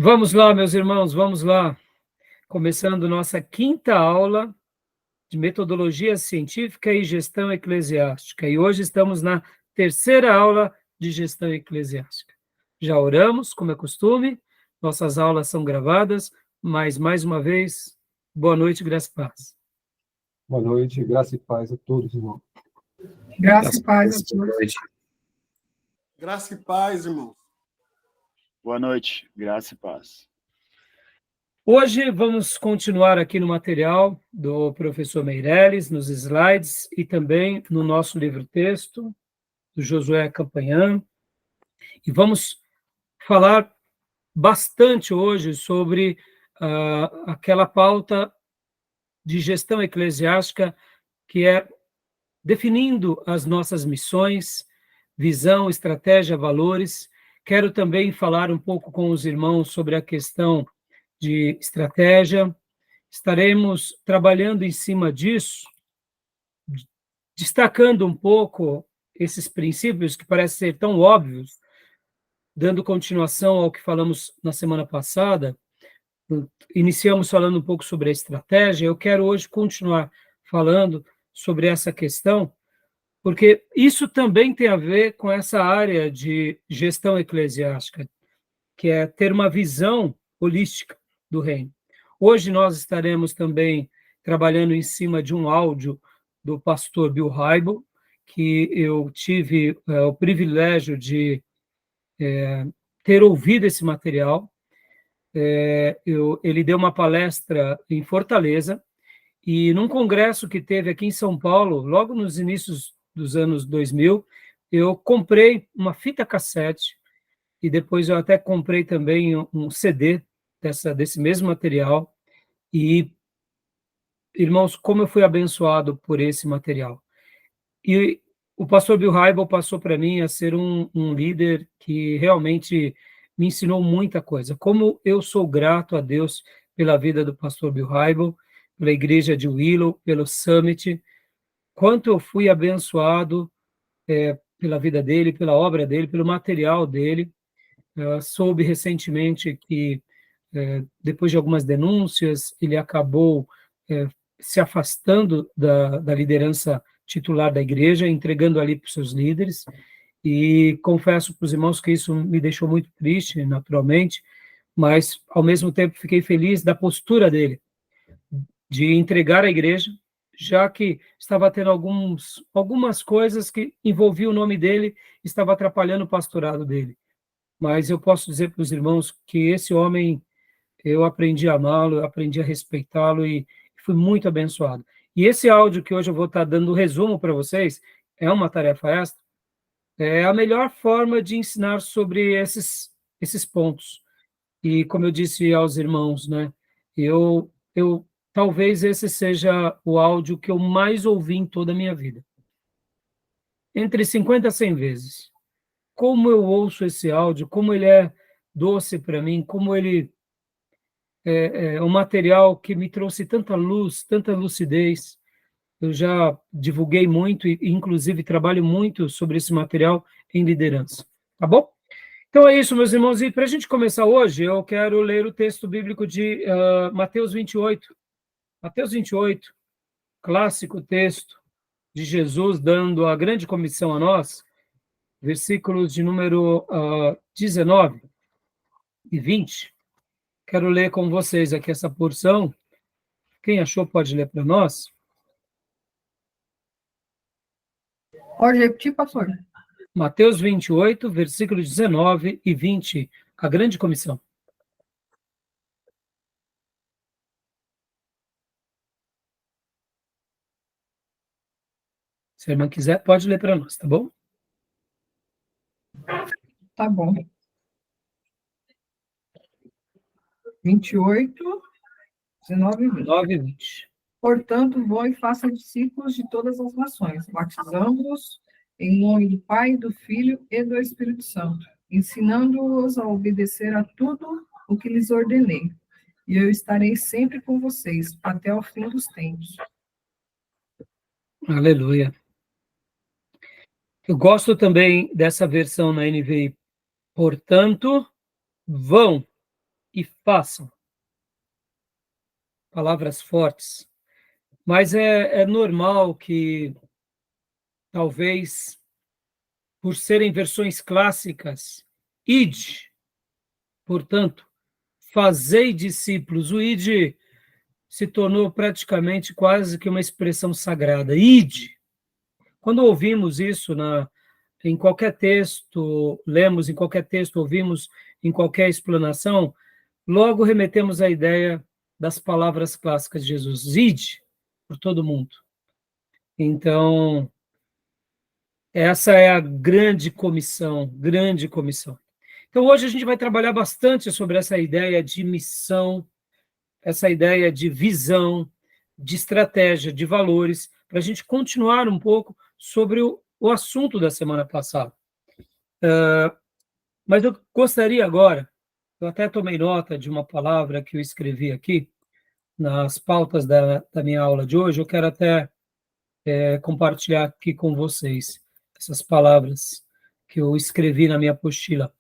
Vamos lá, meus irmãos, vamos lá. Começando nossa quinta aula de metodologia científica e gestão eclesiástica. E hoje estamos na terceira aula de gestão eclesiástica. Já oramos, como é costume, nossas aulas são gravadas, mas mais uma vez, boa noite, graça e paz. Boa noite, graça e paz a todos, irmão. Graça e paz a Boa todos. noite. Graça e paz, irmãos. Boa noite, graça e paz. Hoje vamos continuar aqui no material do professor Meirelles, nos slides e também no nosso livro-texto, do Josué Campanhã. E vamos falar bastante hoje sobre aquela pauta de gestão eclesiástica que é definindo as nossas missões, visão, estratégia, valores. Quero também falar um pouco com os irmãos sobre a questão de estratégia. Estaremos trabalhando em cima disso, destacando um pouco esses princípios que parecem ser tão óbvios, dando continuação ao que falamos na semana passada. Iniciamos falando um pouco sobre a estratégia. Eu quero hoje continuar falando sobre essa questão, porque isso também tem a ver com essa área de gestão eclesiástica, que é ter uma visão holística do reino. Hoje nós estaremos também trabalhando em cima de um áudio do pastor Bill Hybel, que eu tive o privilégio de ter ouvido esse material. Ele deu uma palestra em Fortaleza, e num congresso que teve aqui em São Paulo, logo nos inícios dos anos 2000, eu comprei uma fita cassete, e depois eu até comprei também um CD desse mesmo material. E, irmãos, como eu fui abençoado por esse material. E o pastor Bill Hybel passou para mim a ser um líder que realmente me ensinou muita coisa. Como eu sou grato a Deus pela vida do pastor Bill Hybel, pela igreja de Willow, pelo Summit, quanto eu fui abençoado pela vida dele, pela obra dele, pelo material dele. Soube recentemente que, depois de algumas denúncias, ele acabou se afastando da liderança titular da igreja, entregando ali para os seus líderes, e confesso para os irmãos que isso me deixou muito triste, naturalmente, mas, ao mesmo tempo, fiquei feliz da postura dele, de entregar a igreja, já que estava tendo algumas coisas que envolviam o nome dele, estava atrapalhando o pastorado dele. Mas eu posso dizer para os irmãos que esse homem, eu aprendi a amá-lo, eu aprendi a respeitá-lo e fui muito abençoado. E esse áudio que hoje eu vou estar dando um resumo para vocês, é uma tarefa extra, é a melhor forma de ensinar sobre esses pontos. E como eu disse aos irmãos, né, eu talvez esse seja o áudio que eu mais ouvi em toda a minha vida. Entre 50 a 100 vezes. Como eu ouço esse áudio, como ele é doce para mim, como ele é um material que me trouxe tanta luz, tanta lucidez. Eu já divulguei muito e, inclusive, trabalho muito sobre esse material em liderança. Tá bom? Então é isso, meus irmãos. E para a gente começar hoje, eu quero ler o texto bíblico de Mateus 28. Mateus 28, clássico texto de Jesus dando a grande comissão a nós, versículos de número 19 e 20. Quero ler com vocês aqui essa porção. Quem achou pode ler para nós. Pode repetir, pastor? Mateus 28, versículos 19 e 20, a grande comissão. Se a irmã quiser, pode ler para nós, tá bom? Tá bom. 28, 19 e 20. 19 e 20. Portanto, vão e façam discípulos de todas as nações, batizando-os em nome do Pai, do Filho e do Espírito Santo, ensinando-os a obedecer a tudo o que lhes ordenei. E eu estarei sempre com vocês, até o fim dos tempos. Aleluia. Eu gosto também dessa versão na NVI. Portanto, vão e façam. Palavras fortes. Mas é normal que, talvez, por serem versões clássicas, ide, portanto, fazei discípulos. O ide se tornou praticamente quase que uma expressão sagrada. Ide. Quando ouvimos isso em qualquer texto, lemos em qualquer texto, ouvimos em qualquer explanação, logo remetemos à ideia das palavras clássicas de Jesus. Ide por todo mundo. Então, essa é a grande comissão, grande comissão. Então, hoje a gente vai trabalhar bastante sobre essa ideia de missão, essa ideia de visão, de estratégia, de valores, para a gente continuar um pouco sobre o assunto da semana passada. Mas eu gostaria agora, eu até tomei nota de uma palavra que eu escrevi aqui, nas pautas da minha aula de hoje, eu quero até compartilhar aqui com vocês essas palavras que eu escrevi na minha apostila.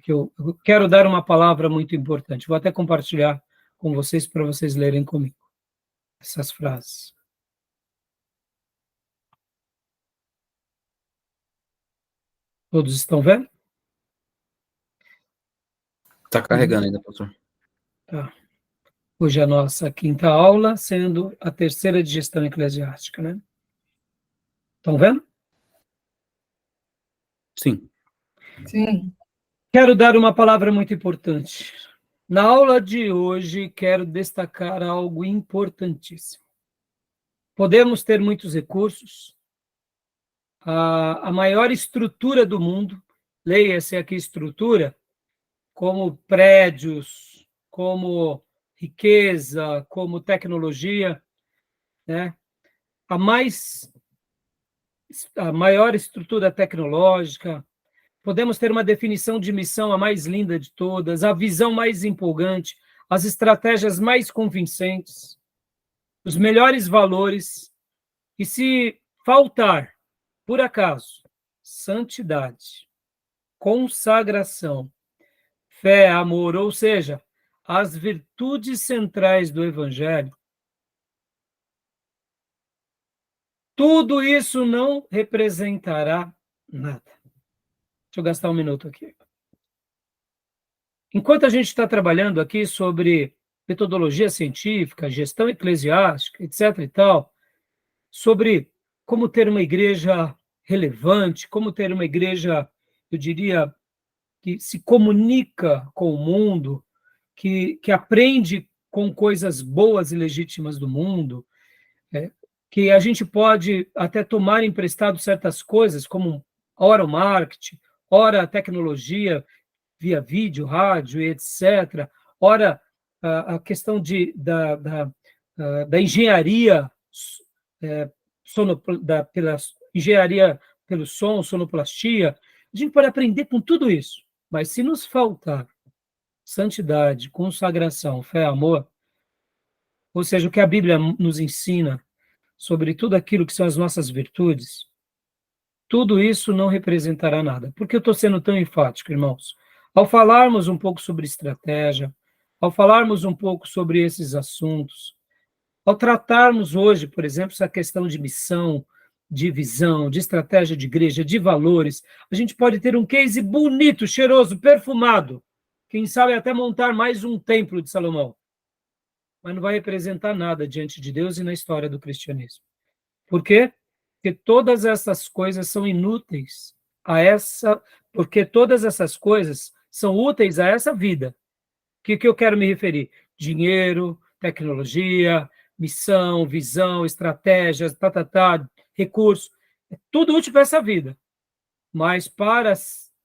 Eu quero dar uma palavra muito importante. Vou até compartilhar com vocês para vocês lerem comigo essas frases. Todos estão vendo? Está carregando ainda, pastor. Tá. Hoje é a nossa quinta aula, sendo a terceira de gestão eclesiástica, né? Estão vendo? Sim. Sim. Quero dar uma palavra muito importante. Na aula de hoje, quero destacar algo importantíssimo. Podemos ter muitos recursos, a maior estrutura do mundo, leia-se aqui estrutura, como prédios, como riqueza, como tecnologia, né? A maior estrutura tecnológica, podemos ter uma definição de missão a mais linda de todas, a visão mais empolgante, as estratégias mais convincentes, os melhores valores, e se faltar, por acaso, santidade, consagração, fé, amor, ou seja, as virtudes centrais do Evangelho, tudo isso não representará nada. Deixa eu gastar um minuto aqui. Enquanto a gente está trabalhando aqui sobre metodologia científica, gestão eclesiástica, etc. e tal, sobre como ter uma igreja relevante, como ter uma igreja, eu diria, que se comunica com o mundo, que aprende com coisas boas e legítimas do mundo, que a gente pode até tomar emprestado certas coisas, como ora o marketing, ora a tecnologia via vídeo, rádio, etc. Ora a questão da engenharia, pela engenharia pelo som, sonoplastia. A gente pode aprender com tudo isso, mas se nos faltar santidade, consagração, fé, amor, ou seja, o que a Bíblia nos ensina sobre tudo aquilo que são as nossas virtudes, tudo isso não representará nada. Por que eu estou sendo tão enfático, irmãos? Ao falarmos um pouco sobre estratégia, ao falarmos um pouco sobre esses assuntos, ao tratarmos hoje, por exemplo, essa questão de missão, de visão, de estratégia de igreja, de valores, a gente pode ter um case bonito, cheiroso, perfumado, quem sabe até montar mais um templo de Salomão, mas não vai representar nada diante de Deus e na história do cristianismo. Por quê? Porque todas essas coisas são inúteis porque todas essas coisas são úteis a essa vida. O que eu quero me referir? Dinheiro, tecnologia, missão, visão, estratégias, recursos, é tudo útil para essa vida. Mas para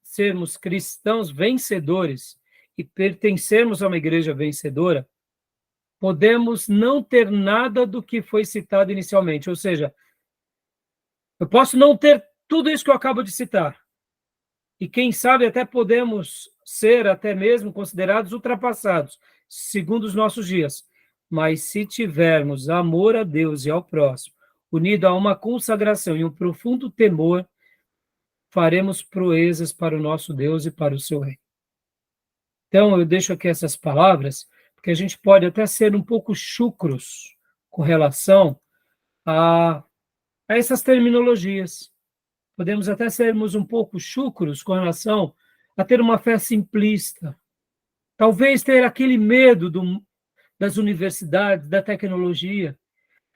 sermos cristãos vencedores e pertencermos a uma igreja vencedora, podemos não ter nada do que foi citado inicialmente. Ou seja, eu posso não ter tudo isso que eu acabo de citar. E quem sabe até podemos ser até mesmo considerados ultrapassados, segundo os nossos dias. Mas se tivermos amor a Deus e ao próximo, unido a uma consagração e um profundo temor, faremos proezas para o nosso Deus e para o seu reino. Então, eu deixo aqui essas palavras, porque a gente pode até ser um pouco chucros com relação a essas terminologias. Podemos até sermos um pouco chucros com relação a ter uma fé simplista. Talvez ter aquele medo das universidades, da tecnologia.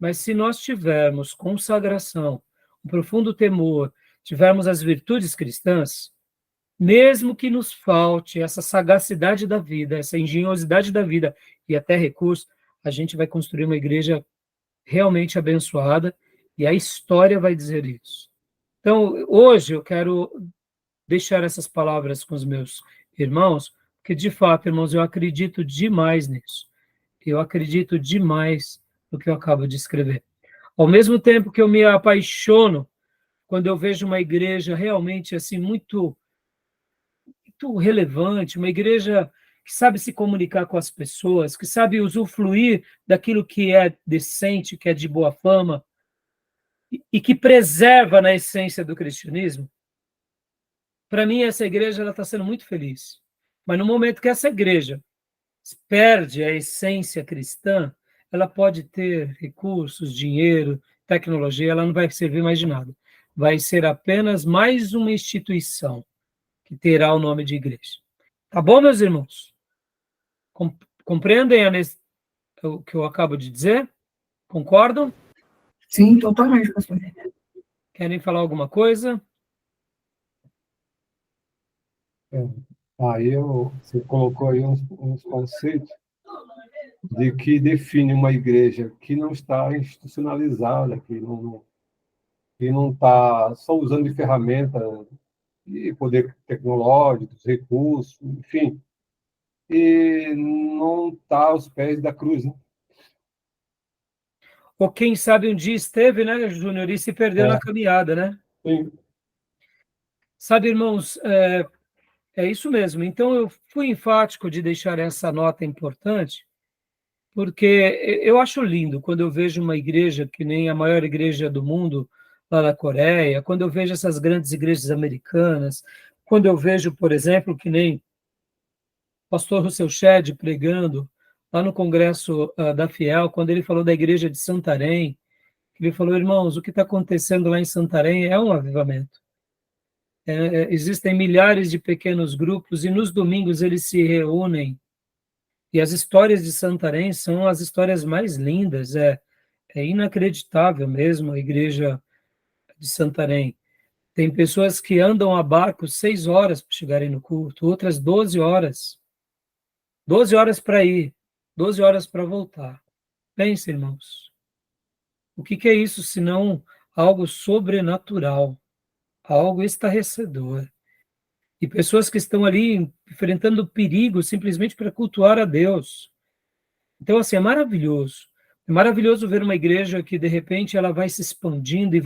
Mas se nós tivermos consagração, um profundo temor, tivermos as virtudes cristãs, mesmo que nos falte essa sagacidade da vida, essa engenhosidade da vida e até recurso, a gente vai construir uma igreja realmente abençoada e a história vai dizer isso. Então, hoje eu quero deixar essas palavras com os meus irmãos, porque de fato, irmãos, eu acredito demais nisso. Eu acredito demais no que eu acabo de escrever. Ao mesmo tempo que eu me apaixono quando eu vejo uma igreja realmente assim muito relevante, uma igreja que sabe se comunicar com as pessoas, que sabe usufruir daquilo que é decente, que é de boa fama, e que preserva na essência do cristianismo. Para mim, essa igreja está sendo muito feliz. Mas no momento que essa igreja perde a essência cristã, ela pode ter recursos, dinheiro, tecnologia, ela não vai servir mais de nada. Vai ser apenas mais uma instituição que terá o nome de igreja. Tá bom, meus irmãos? Compreendem o que eu acabo de dizer? Concordam? Sim, totalmente, pastor. Querem falar alguma coisa? Aí você colocou aí uns conceitos de que define uma igreja que não está institucionalizada, que não está só usando de ferramenta e poder tecnológico, recursos, enfim, e não está aos pés da cruz, né? Ou quem sabe um dia esteve, né, Júnior, e se perdeu na caminhada, né? Sim. Sabe, irmãos, é isso mesmo. Então, eu fui enfático de deixar essa nota importante, porque eu acho lindo quando eu vejo uma igreja que nem a maior igreja do mundo, lá na Coreia, quando eu vejo essas grandes igrejas americanas, quando eu vejo, por exemplo, que nem o pastor Rousseau Shedd pregando lá no Congresso da Fiel, quando ele falou da igreja de Santarém, ele falou, irmãos, o que está acontecendo lá em Santarém é um avivamento. Existem milhares de pequenos grupos e nos domingos eles se reúnem. E as histórias de Santarém são as histórias mais lindas. É inacreditável mesmo a igreja de Santarém. Tem pessoas que andam a barco 6 horas para chegarem no culto, outras 12 horas. 12 horas para ir, 12 horas para voltar. Pense, irmãos. O que é isso senão algo sobrenatural, algo estarrecedor? E pessoas que estão ali enfrentando perigo simplesmente para cultuar a Deus. Então, assim, é maravilhoso. É maravilhoso ver uma igreja que, de repente, ela vai se expandindo e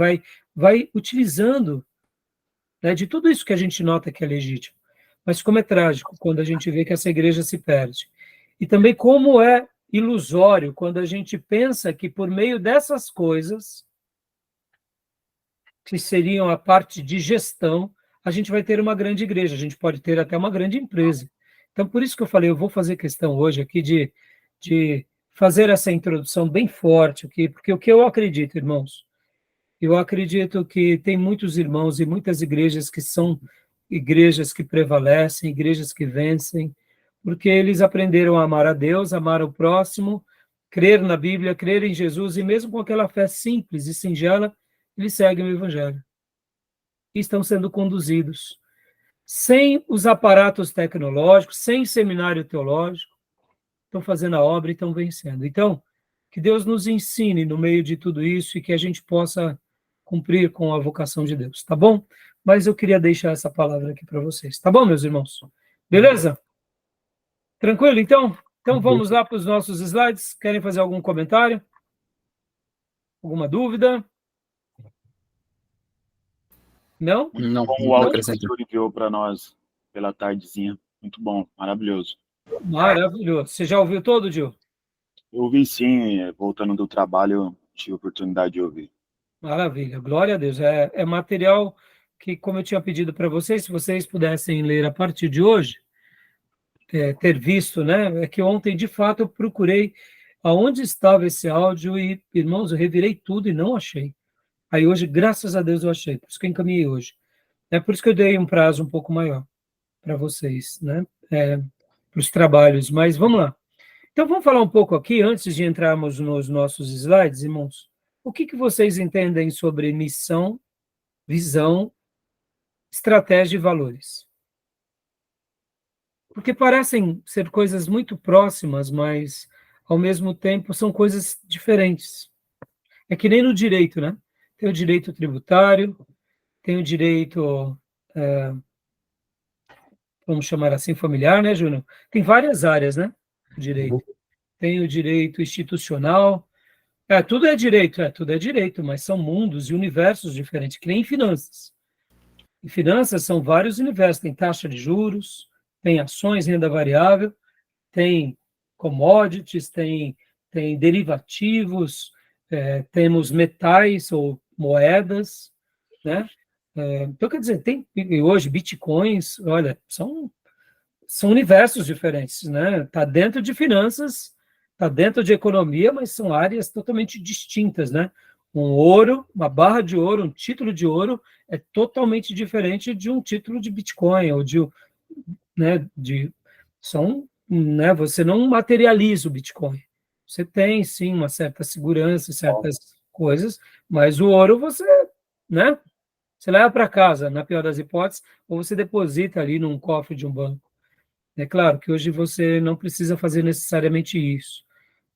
vai utilizando, né, de tudo isso que a gente nota que é legítimo. Mas como é trágico quando a gente vê que essa igreja se perde. E também como é ilusório quando a gente pensa que, por meio dessas coisas, que seriam a parte de gestão, a gente vai ter uma grande igreja, a gente pode ter até uma grande empresa. Então, por isso que eu falei, eu vou fazer questão hoje aqui de fazer essa introdução bem forte aqui, porque o que eu acredito, irmãos, eu acredito que tem muitos irmãos e muitas igrejas que são igrejas que prevalecem, igrejas que vencem, porque eles aprenderam a amar a Deus, amar o próximo, crer na Bíblia, crer em Jesus, e mesmo com aquela fé simples e singela, eles seguem o Evangelho. E estão sendo conduzidos sem os aparatos tecnológicos, sem seminário teológico, estão fazendo a obra e estão vencendo. Então, que Deus nos ensine no meio de tudo isso e que a gente possa cumprir com a vocação de Deus, tá bom? Mas eu queria deixar essa palavra aqui para vocês, tá bom, meus irmãos? Beleza? Tranquilo, então? Então vamos lá para os nossos slides. Querem fazer algum comentário? Alguma dúvida? Não? Não, Bom, o não áudio que o acrescento. senhor enviou para nós pela tardezinha. Muito bom, maravilhoso. Maravilhoso. Você já ouviu todo, Gil? Eu ouvi sim, voltando do trabalho, eu tive a oportunidade de ouvir. Maravilha, glória a Deus. É material que, como eu tinha pedido para vocês, se vocês pudessem ler a partir de hoje, ter visto, né? É que ontem, de fato, eu procurei aonde estava esse áudio e, irmãos, eu revirei tudo e não achei. Aí hoje, graças a Deus, eu achei, por isso que eu encaminhei hoje. É por isso que eu dei um prazo um pouco maior para vocês, né? Para os trabalhos, mas vamos lá. Então, vamos falar um pouco aqui, antes de entrarmos nos nossos slides, irmãos. O que vocês entendem sobre missão, visão, estratégia e valores? Porque parecem ser coisas muito próximas, mas, ao mesmo tempo, são coisas diferentes. É que nem no direito, né? Tem o direito tributário, tem o direito, vamos chamar assim, familiar, né, Júnior? Tem várias áreas, né? O direito. Tem o direito institucional. Tudo é direito, mas são mundos e universos diferentes, que nem em finanças. Em finanças são vários universos, tem taxa de juros, tem ações, renda variável, tem commodities, tem derivativos, temos metais ou moedas, né? Então, quer dizer, tem hoje bitcoins, olha, são universos diferentes, né? Está dentro de finanças, está dentro de economia, mas são áreas totalmente distintas, né? Um ouro, uma barra de ouro, um título de ouro é totalmente diferente de um título de Bitcoin ou né, né? Você não materializa o Bitcoin. Você tem sim uma certa segurança, certas coisas, mas o ouro você, né? Você leva para casa, na pior das hipóteses, ou você deposita ali num cofre de um banco. É claro que hoje você não precisa fazer necessariamente isso,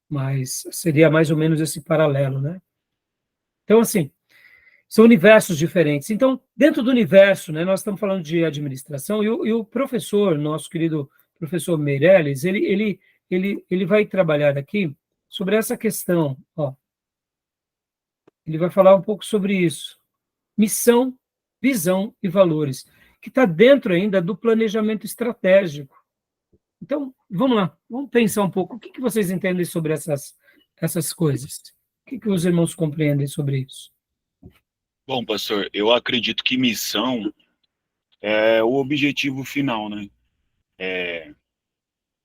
mas seria mais ou menos esse paralelo, né? Então, assim, são universos diferentes. Então, dentro do universo, né, nós estamos falando de administração, e o professor, nosso querido professor Meirelles, ele vai trabalhar aqui sobre essa questão. Ó. Ele vai falar um pouco sobre isso. Missão, visão e valores, que está dentro ainda do planejamento estratégico. Então, vamos lá, vamos pensar um pouco. O que vocês entendem sobre essas coisas? O que os irmãos compreendem sobre isso? Bom, pastor, eu acredito que missão é o objetivo final, né? É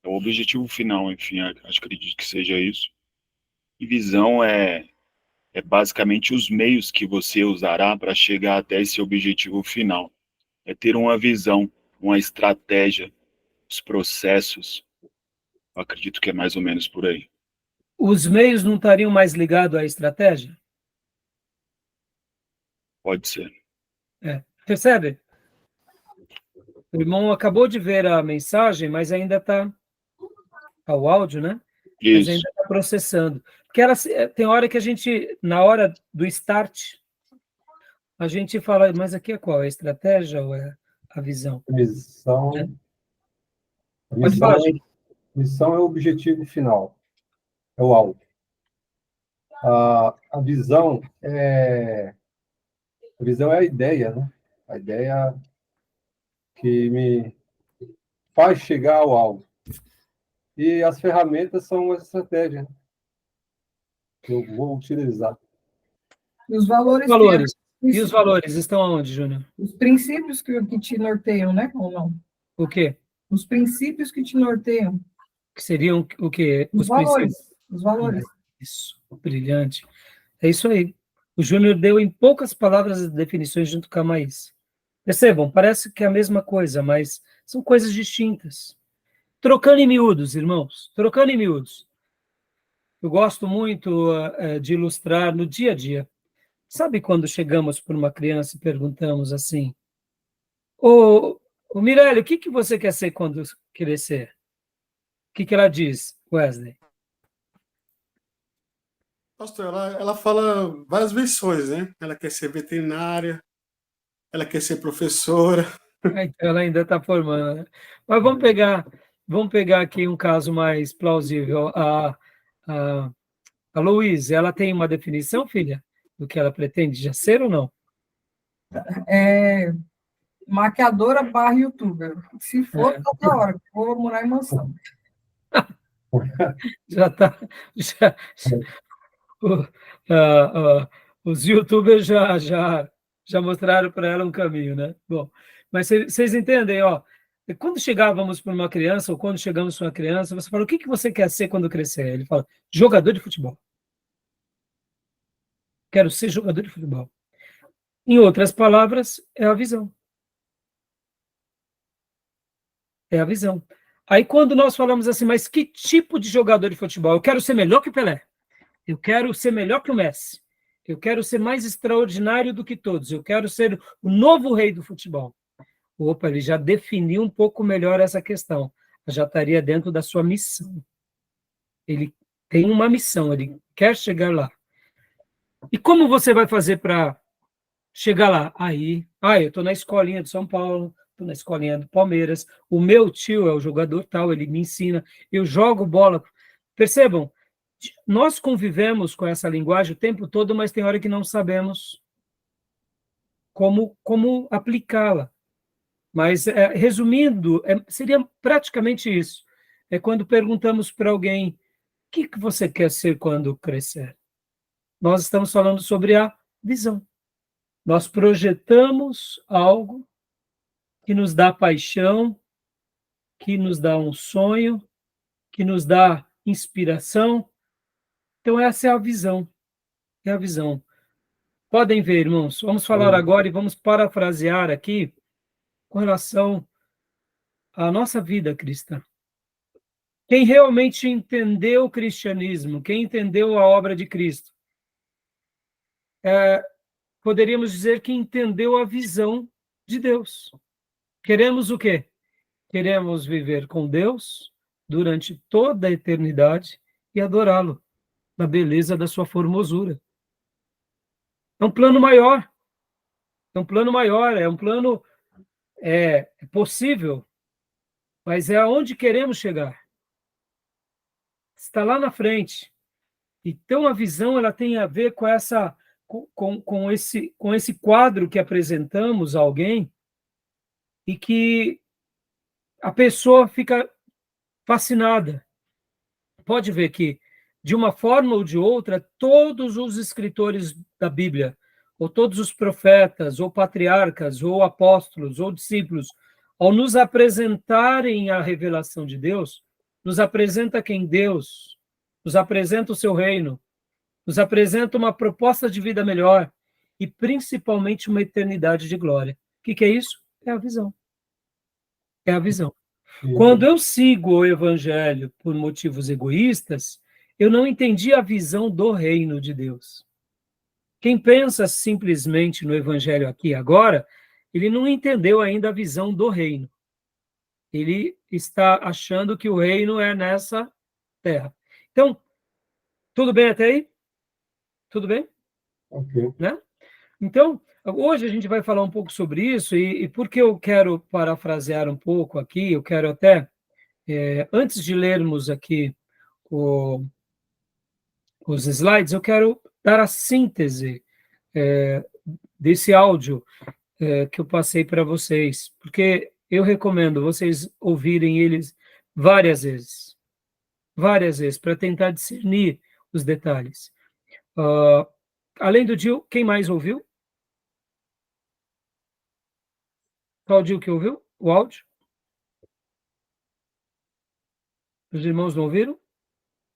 o objetivo final, enfim, acredito que seja isso. E visão é basicamente os meios que você usará para chegar até esse objetivo final. É ter uma visão, uma estratégia, os processos. Eu acredito que é mais ou menos por aí. Os meios não estariam mais ligados à estratégia? Pode ser. Percebe? O irmão acabou de ver a mensagem, mas ainda está o áudio, né? Mas Isso. ainda está processando. Porque tem hora que a gente, na hora do start, a gente fala, mas aqui é qual? É a estratégia ou é a visão? Missão, Pode falar, gente. missão é o objetivo final, é o alvo. A visão é a ideia, né? A ideia que me faz chegar ao alvo. E as ferramentas são as estratégias, né, que eu vou utilizar. E os valores. E os valores estão aonde, Júnior? Os princípios que te norteiam, né? Ou não? O quê? Os princípios que te norteiam. Que seriam o quê? Os valores. Os valores. Isso, brilhante. É isso aí. O Júnior deu em poucas palavras as definições junto com a Maís. Percebam, parece que é a mesma coisa, mas são coisas distintas. Trocando em miúdos, irmãos, trocando em miúdos. Eu gosto muito de ilustrar no dia a dia. Sabe quando chegamos para uma criança e perguntamos assim, ô Mirelle, o que você quer ser quando crescer? O que ela diz, Wesley? Pastor, ela fala várias versões, né? Ela quer ser veterinária, ela quer ser professora. Então ela ainda está formando, né? Mas vamos pegar aqui um caso mais plausível. A Luísa, ela tem uma definição, filha, do que ela pretende já ser ou não? Maquiadora / youtuber. Se for, toda hora. Vou morar em mansão. Já está. Os youtubers já mostraram para ela um caminho, né? Bom, mas vocês entendem, ó, E quando chegávamos para uma criança, ou quando chegamos para uma criança, você fala, o que que você quer ser quando crescer? Ele fala, jogador de futebol. Quero ser jogador de futebol. Em outras palavras, é a visão. É a visão. Aí quando nós falamos assim, mas que tipo de jogador de futebol? Eu quero ser melhor que o Pelé. Eu quero ser melhor que o Messi. Eu quero ser mais extraordinário do que todos. Eu quero ser o novo rei do futebol. Opa, ele já definiu um pouco melhor essa questão. Já estaria dentro da sua missão. Ele tem uma missão, ele quer chegar lá. E como você vai fazer para chegar lá? Aí, eu estou na escolinha de São Paulo, estou na escolinha do Palmeiras, o meu tio é o jogador tal, ele me ensina, eu jogo bola. Percebam, nós convivemos com essa linguagem o tempo todo, mas tem hora que não sabemos como aplicá-la. Mas, resumindo, seria praticamente isso. É quando perguntamos para alguém, o que você quer ser quando crescer? Nós estamos falando sobre a visão. Nós projetamos algo que nos dá paixão, que nos dá um sonho, que nos dá inspiração. Então, essa é a visão. É a visão. Podem ver, irmãos, vamos falar agora e vamos parafrasear aqui com relação à nossa vida cristã. Quem realmente entendeu o cristianismo, quem entendeu a obra de Cristo, poderíamos dizer que entendeu a visão de Deus. Queremos o quê? Queremos viver com Deus durante toda a eternidade e adorá-lo na beleza da sua formosura. É um plano maior. É um plano maior, é um plano possível, mas é aonde queremos chegar. Está lá na frente. Então, a visão ela tem a ver com esse quadro que apresentamos a alguém e que a pessoa fica fascinada. Pode ver que, de uma forma ou de outra, todos os escritores da Bíblia, ou todos os profetas, ou patriarcas, ou apóstolos, ou discípulos, ao nos apresentarem a revelação de Deus, nos apresenta quem Deus, nos apresenta o seu reino, nos apresenta uma proposta de vida melhor e, principalmente, uma eternidade de glória. O que é isso? É a visão. É a visão. Quando eu sigo o evangelho por motivos egoístas, eu não entendi a visão do reino de Deus. Quem pensa simplesmente no evangelho aqui e agora, ele não entendeu ainda a visão do reino. Ele está achando que o reino é nessa terra. Então, tudo bem até aí? Tudo bem? Ok. Né? Então, hoje a gente vai falar um pouco sobre isso, e porque eu quero parafrasear um pouco aqui, eu quero até, antes de lermos aqui os slides, eu quero dar a síntese desse áudio que eu passei para vocês, porque eu recomendo vocês ouvirem eles várias vezes, para tentar discernir os detalhes. Além do Gil, quem mais ouviu? Qual o Gil que ouviu? O áudio? Os irmãos não ouviram?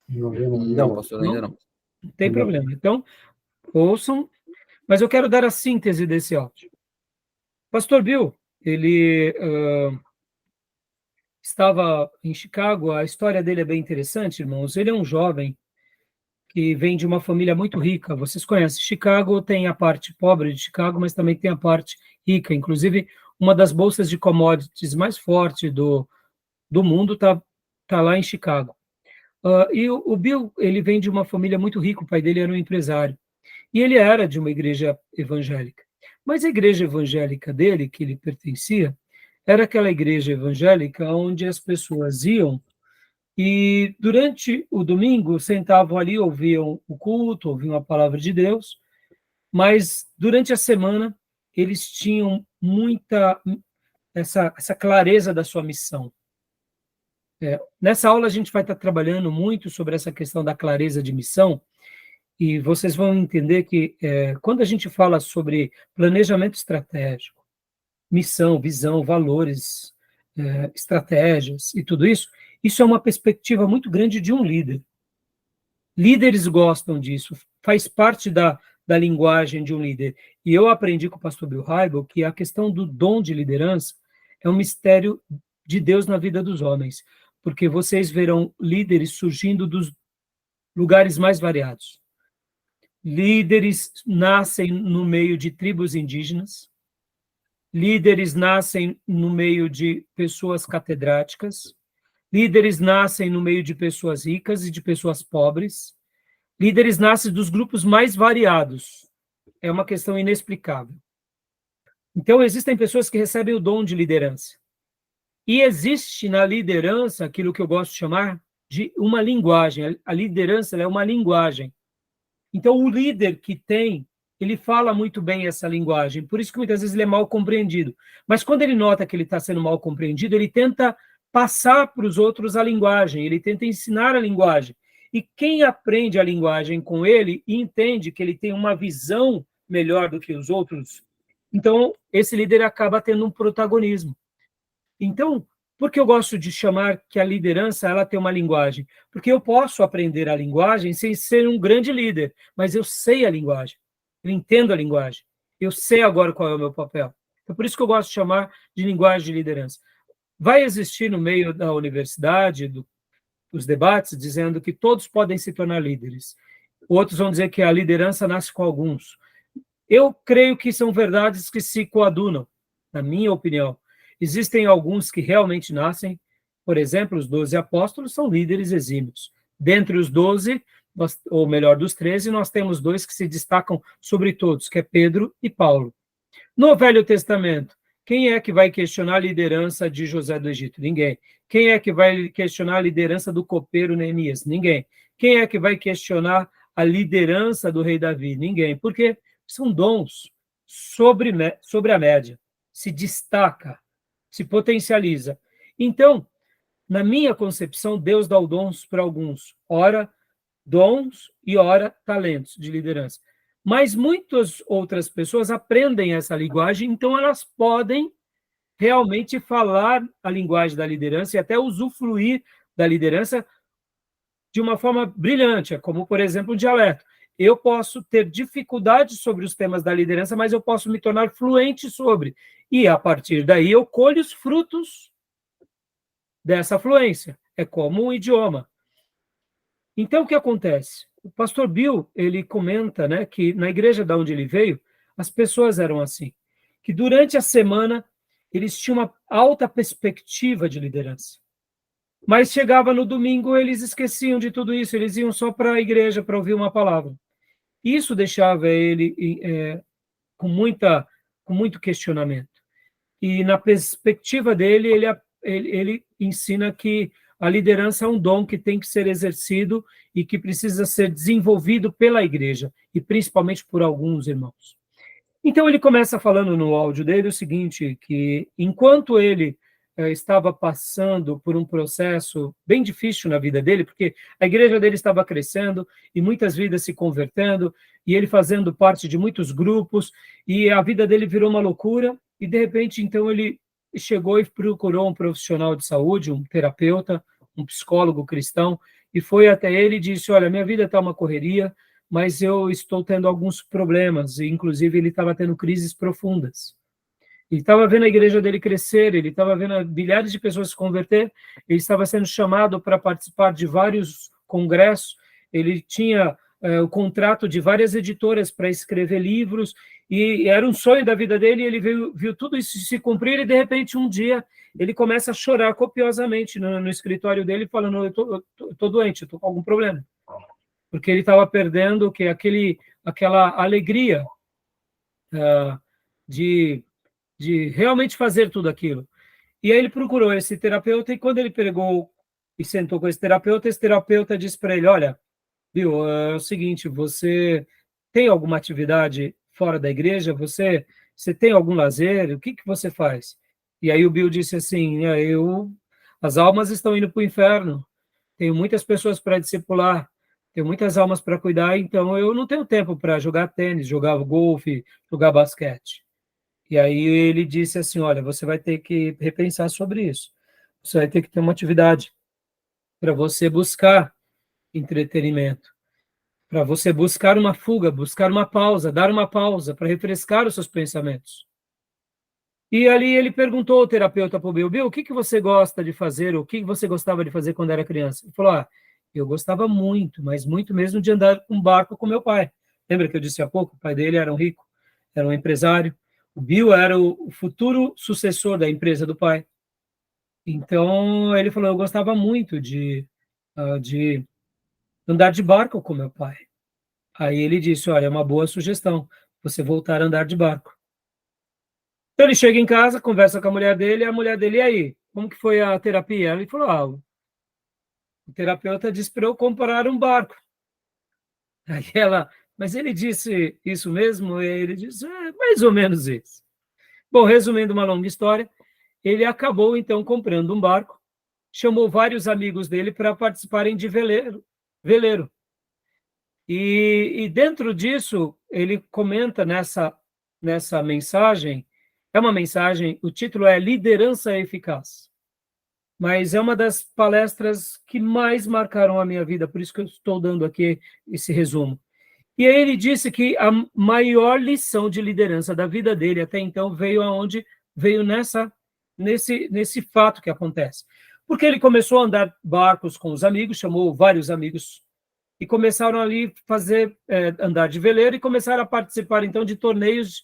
Não, pastor, ainda não. Não tem problema. Então, ouçam, mas eu quero dar a síntese desse áudio. Pastor Bill, ele estava em Chicago, a história dele é bem interessante, irmãos. Ele é um jovem que vem de uma família muito rica. Vocês conhecem, Chicago tem a parte pobre de Chicago, mas também tem a parte rica. Inclusive, uma das bolsas de commodities mais fortes do mundo está lá em Chicago. E o Bill, ele vem de uma família muito rica, o pai dele era um empresário. E ele era de uma igreja evangélica. Mas a igreja evangélica dele, que ele pertencia, era aquela igreja evangélica onde as pessoas iam e, durante o domingo, sentavam ali, ouviam o culto, ouviam a palavra de Deus, mas, durante a semana, eles tinham muita essa clareza da sua missão. Nessa aula, a gente vai estar trabalhando muito sobre essa questão da clareza de missão, e vocês vão entender que, quando a gente fala sobre planejamento estratégico, missão, visão, valores, estratégias e tudo isso, isso é uma perspectiva muito grande de um líder. Líderes gostam disso, faz parte da linguagem de um líder. E eu aprendi com o pastor Bill Hybel que a questão do dom de liderança é um mistério de Deus na vida dos homens, porque vocês verão líderes surgindo dos lugares mais variados. Líderes nascem no meio de tribos indígenas, líderes nascem no meio de pessoas catedráticas, líderes nascem no meio de pessoas ricas e de pessoas pobres, líderes nascem dos grupos mais variados. É uma questão inexplicável. Então, existem pessoas que recebem o dom de liderança. E existe na liderança aquilo que eu gosto de chamar de uma linguagem. A liderança ela é uma linguagem. Então, o líder que tem, ele fala muito bem essa linguagem. Por isso que muitas vezes ele é mal compreendido. Mas quando ele nota que ele está sendo mal compreendido, ele tenta passar para os outros a linguagem, ele tenta ensinar a linguagem. E quem aprende a linguagem com ele e entende que ele tem uma visão melhor do que os outros, então esse líder acaba tendo um protagonismo. Então, por que eu gosto de chamar que a liderança ela tem uma linguagem? Porque eu posso aprender a linguagem sem ser um grande líder, mas eu sei a linguagem, eu entendo a linguagem, eu sei agora qual é o meu papel. Então, por isso que eu gosto de chamar de linguagem de liderança. Vai existir no meio da universidade, dos debates, dizendo que todos podem se tornar líderes. Outros vão dizer que a liderança nasce com alguns. Eu creio que são verdades que se coadunam, na minha opinião. Existem alguns que realmente nascem, por exemplo, os 12 apóstolos são líderes exímios. Dentre os 12, ou melhor, dos 13, nós temos 2 que se destacam sobre todos, que é Pedro e Paulo. No Velho Testamento, quem é que vai questionar a liderança de José do Egito? Ninguém. Quem é que vai questionar a liderança do copeiro Neemias? Ninguém. Quem é que vai questionar a liderança do rei Davi? Ninguém. Porque são dons sobre a média. Se destaca, se potencializa. Então, na minha concepção, Deus dá os dons para alguns. Ora, dons e ora, talentos de liderança. Mas muitas outras pessoas aprendem essa linguagem, então elas podem realmente falar a linguagem da liderança e até usufruir da liderança de uma forma brilhante, como, por exemplo, o dialeto. Eu posso ter dificuldade sobre os temas da liderança, mas eu posso me tornar fluente sobre. E, a partir daí, eu colho os frutos dessa fluência. É como um idioma. Então, o que acontece? O pastor Bill, ele comenta, né, que na igreja de onde ele veio, as pessoas eram assim, que durante a semana eles tinham uma alta perspectiva de liderança. Mas chegava no domingo, eles esqueciam de tudo isso, eles iam só para a igreja para ouvir uma palavra. Isso deixava ele com muito questionamento. E na perspectiva dele, ele ensina que a liderança é um dom que tem que ser exercido e que precisa ser desenvolvido pela igreja, e principalmente por alguns irmãos. Então, ele começa falando no áudio dele o seguinte, que enquanto ele estava passando por um processo bem difícil na vida dele, porque a igreja dele estava crescendo e muitas vidas se convertendo, e ele fazendo parte de muitos grupos, e a vida dele virou uma loucura, e de repente, então, ele chegou e procurou um profissional de saúde, um terapeuta, um psicólogo cristão, e foi até ele e disse, olha, minha vida está uma correria, mas eu estou tendo alguns problemas, e inclusive ele estava tendo crises profundas. Ele estava vendo a igreja dele crescer, ele estava vendo milhares de pessoas se converter, ele estava sendo chamado para participar de vários congressos, ele tinha o contrato de várias editoras para escrever livros, e era um sonho da vida dele, e ele viu tudo isso se cumprir, e de repente um dia ele começa a chorar copiosamente no escritório dele, falando, eu tô doente, eu estou com algum problema. Porque ele estava perdendo aquela alegria de realmente fazer tudo aquilo. E aí ele procurou esse terapeuta, e quando ele pegou e sentou com esse terapeuta disse para ele, olha, Bill, é o seguinte, você tem alguma atividade fora da igreja? Você tem algum lazer? O que você faz? E aí o Bill disse assim, as almas estão indo para o inferno, tenho muitas pessoas para discipular, tenho muitas almas para cuidar, então eu não tenho tempo para jogar tênis, jogar golfe, jogar basquete. E aí ele disse assim, olha, você vai ter que repensar sobre isso. Você vai ter que ter uma atividade para você buscar entretenimento, para você buscar uma fuga, buscar uma pausa, dar uma pausa para refrescar os seus pensamentos. E ali ele perguntou ao terapeuta para o Bill, Bill, o que que você gosta de fazer, o que você gostava de fazer quando era criança? Ele falou, eu gostava muito, mas muito mesmo de andar com um barco com meu pai. Lembra que eu disse há pouco, o pai dele era um rico, era um empresário. O Bill era o futuro sucessor da empresa do pai. Então, ele falou, eu gostava muito de andar de barco com meu pai. Aí ele disse, olha, é uma boa sugestão, você voltar a andar de barco. Então, ele chega em casa, conversa com a mulher dele, e a mulher dele, e aí, como que foi a terapia? Ele falou, o terapeuta disse para eu comprar um barco. Aí ela, mas ele disse isso mesmo? E ele disse, mais ou menos isso. Bom, resumindo uma longa história, ele acabou, então, comprando um barco, chamou vários amigos dele para participarem de veleiro. E dentro disso, ele comenta nessa mensagem, é uma mensagem, o título é Liderança Eficaz, mas é uma das palestras que mais marcaram a minha vida, por isso que eu estou dando aqui esse resumo. E aí ele disse que a maior lição de liderança da vida dele até então veio nesse fato que acontece. Porque ele começou a andar barcos com os amigos, chamou vários amigos e começaram ali andar de veleiro e começaram a participar então de torneios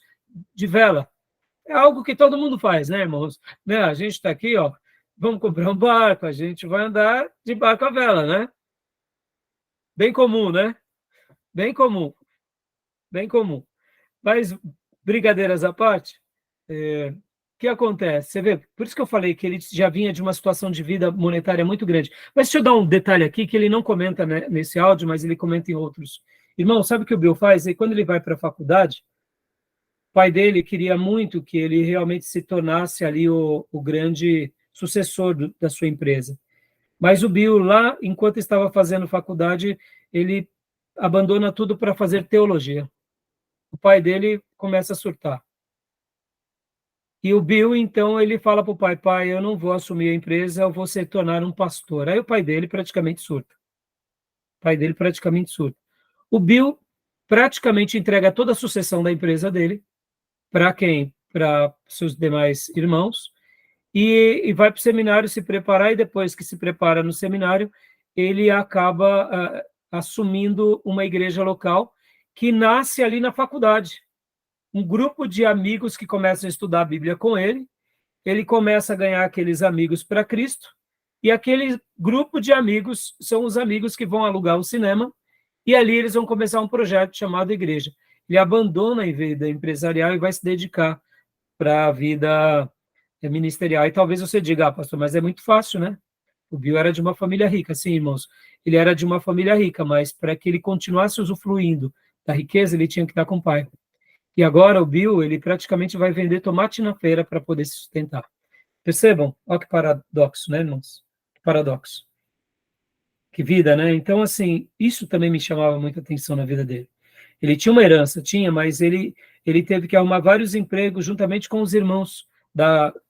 de vela. É algo que todo mundo faz, né, irmãos? Né? A gente está aqui, vamos comprar um barco, a gente vai andar de barco a vela, né? Bem comum, né? Bem comum, bem comum. Mas, brincadeiras à parte, o que acontece? Você vê, por isso que eu falei que ele já vinha de uma situação de vida monetária muito grande. Mas deixa eu dar um detalhe aqui, que ele não comenta, né, nesse áudio, mas ele comenta em outros. Irmão, sabe o que o Bill faz? E quando ele vai para a faculdade, o pai dele queria muito que ele realmente se tornasse ali o grande sucessor da sua empresa. Mas o Bill, lá, enquanto estava fazendo faculdade, ele abandona tudo para fazer teologia. O pai dele começa a surtar. E o Bill, então, ele fala para o pai, pai, eu não vou assumir a empresa, eu vou se tornar um pastor. Aí o pai dele praticamente surta. O pai dele praticamente surta. O Bill praticamente entrega toda a sucessão da empresa dele para quem? Para seus demais irmãos, e vai para o seminário se preparar, e depois que se prepara no seminário, ele acaba assumindo uma igreja local que nasce ali na faculdade. Um grupo de amigos que começam a estudar a Bíblia com ele começa a ganhar aqueles amigos para Cristo, e aquele grupo de amigos são os amigos que vão alugar o cinema, e ali eles vão começar um projeto chamado Igreja. Ele abandona a vida empresarial e vai se dedicar para a vida ministerial. E talvez você diga, pastor, mas é muito fácil, né? O Bill era de uma família rica, sim, irmãos. Ele era de uma família rica, mas para que ele continuasse usufruindo da riqueza, ele tinha que dar com o pai. E agora o Bill, ele praticamente vai vender tomate na feira para poder se sustentar. Percebam? Olha que paradoxo, né, irmãos? Que paradoxo. Que vida, né? Então, assim, isso também me chamava muita atenção na vida dele. Ele tinha uma herança, mas ele teve que arrumar vários empregos juntamente com os irmãos,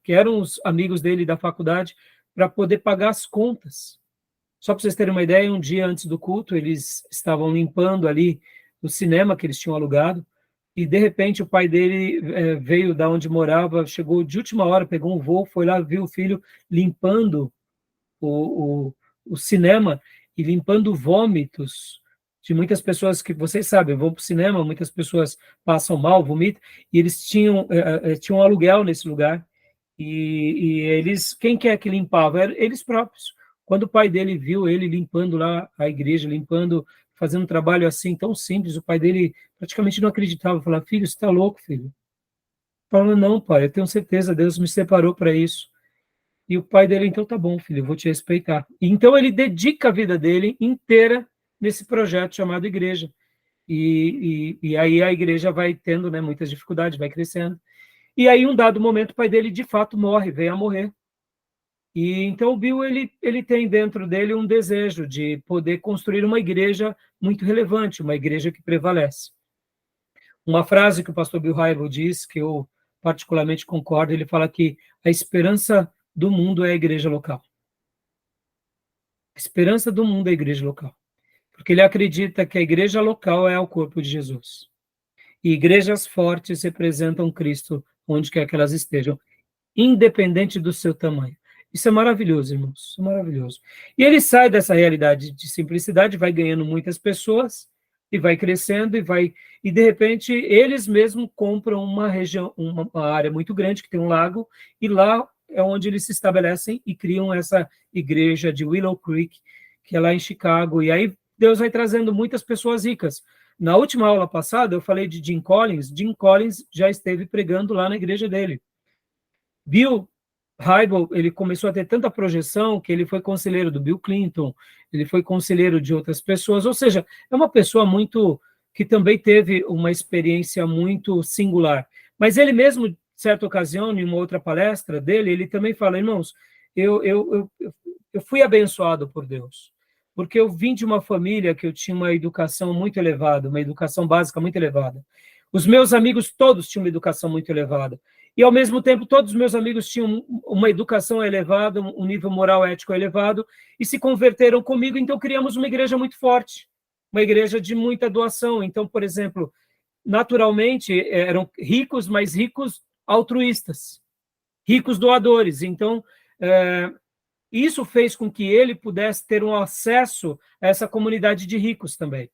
que eram os amigos dele da faculdade, para poder pagar as contas. Só para vocês terem uma ideia, um dia antes do culto, eles estavam limpando ali o cinema que eles tinham alugado, e de repente o pai dele veio da onde morava, chegou de última hora, pegou um voo, foi lá, viu o filho limpando o cinema e limpando vômitos de muitas pessoas que, vocês sabem, vão para o cinema, muitas pessoas passam mal, vomitam, e eles tinham um aluguel nesse lugar, e eles, quem que é que limpava? Eles próprios. Quando o pai dele viu ele limpando lá a igreja, fazendo um trabalho assim tão simples, o pai dele praticamente não acreditava, falava, filho, você está louco, filho? Falando, não, pai, eu tenho certeza, Deus me separou para isso. E o pai dele, então, tá bom, filho, eu vou te respeitar. E, então, ele dedica a vida dele inteira nesse projeto chamado igreja. E aí a igreja vai tendo, né, muitas dificuldades, vai crescendo. E aí, um dado momento, o pai dele, de fato, veio a morrer. E então o Bill, ele tem dentro dele um desejo de poder construir uma igreja muito relevante, uma igreja que prevalece. Uma frase que o pastor Bill Hybels diz, que eu particularmente concordo, ele fala que a esperança do mundo é a igreja local. A esperança do mundo é a igreja local. Porque ele acredita que a igreja local é o corpo de Jesus. E igrejas fortes representam Cristo onde quer que elas estejam, independente do seu tamanho. Isso é maravilhoso, irmãos, isso é maravilhoso. E ele sai dessa realidade de simplicidade, vai ganhando muitas pessoas, e vai crescendo, e de repente eles mesmos compram uma região, uma área muito grande, que tem um lago, e lá é onde eles se estabelecem e criam essa igreja de Willow Creek, que é lá em Chicago, e aí Deus vai trazendo muitas pessoas ricas. Na última aula passada, eu falei de Jim Collins já esteve pregando lá na igreja dele. Bill Hybels, ele começou a ter tanta projeção que ele foi conselheiro do Bill Clinton, ele foi conselheiro de outras pessoas, ou seja, é uma pessoa muito, que também teve uma experiência muito singular. Mas ele mesmo, certa ocasião, em uma outra palestra dele, ele também fala, irmãos, eu fui abençoado por Deus, porque eu vim de uma família que eu tinha uma educação muito elevada, uma educação básica muito elevada. Os meus amigos todos tinham uma educação muito elevada. E, ao mesmo tempo, todos os meus amigos tinham uma educação elevada, um nível moral ético elevado, e se converteram comigo, então criamos uma igreja muito forte, uma igreja de muita doação. Então, por exemplo, naturalmente, eram ricos, mas ricos altruístas, ricos doadores. Então, isso fez com que ele pudesse ter um acesso a essa comunidade de ricos também.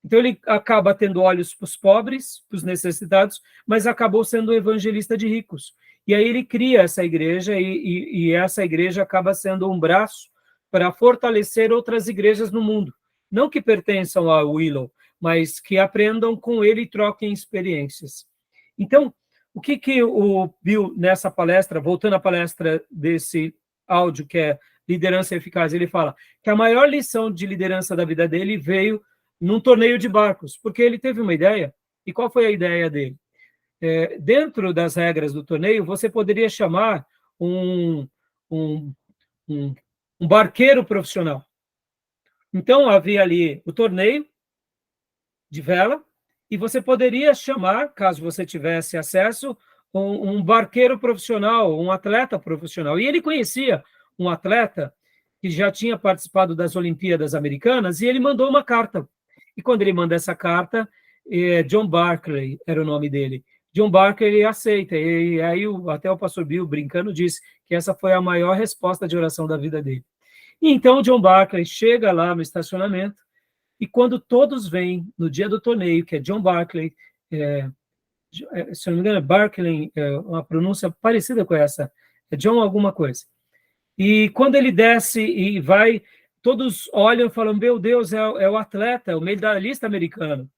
Então, ele acaba tendo olhos para os pobres, para os necessitados, mas acabou sendo um evangelista de ricos. E aí ele cria essa igreja, e essa igreja acaba sendo um braço para fortalecer outras igrejas no mundo. Não que pertençam a Willow, mas que aprendam com ele e troquem experiências. Então, o que o Bill, nessa palestra, voltando à palestra desse áudio, que é Liderança Eficaz, ele fala que a maior lição de liderança da vida dele veio num torneio de barcos, porque ele teve uma ideia. E qual foi a ideia dele? Dentro das regras do torneio, você poderia chamar um barqueiro profissional. Então, havia ali o torneio de vela, e você poderia chamar, caso você tivesse acesso, um barqueiro profissional, um atleta profissional. E ele conhecia um atleta que já tinha participado das Olimpíadas Americanas, e ele mandou uma carta. E quando ele manda essa carta, John Barclay era o nome dele. John Barclay aceita. E aí até o pastor Bill, brincando, disse que essa foi a maior resposta de oração da vida dele. E então John Barclay chega lá no estacionamento, e quando todos vêm no dia do torneio, que é John Barclay, se eu não me engano, Barclay, uma pronúncia parecida com essa, é John alguma coisa. E quando ele desce e vai, todos olham e falam, meu Deus, é o atleta, é o medalhista americano.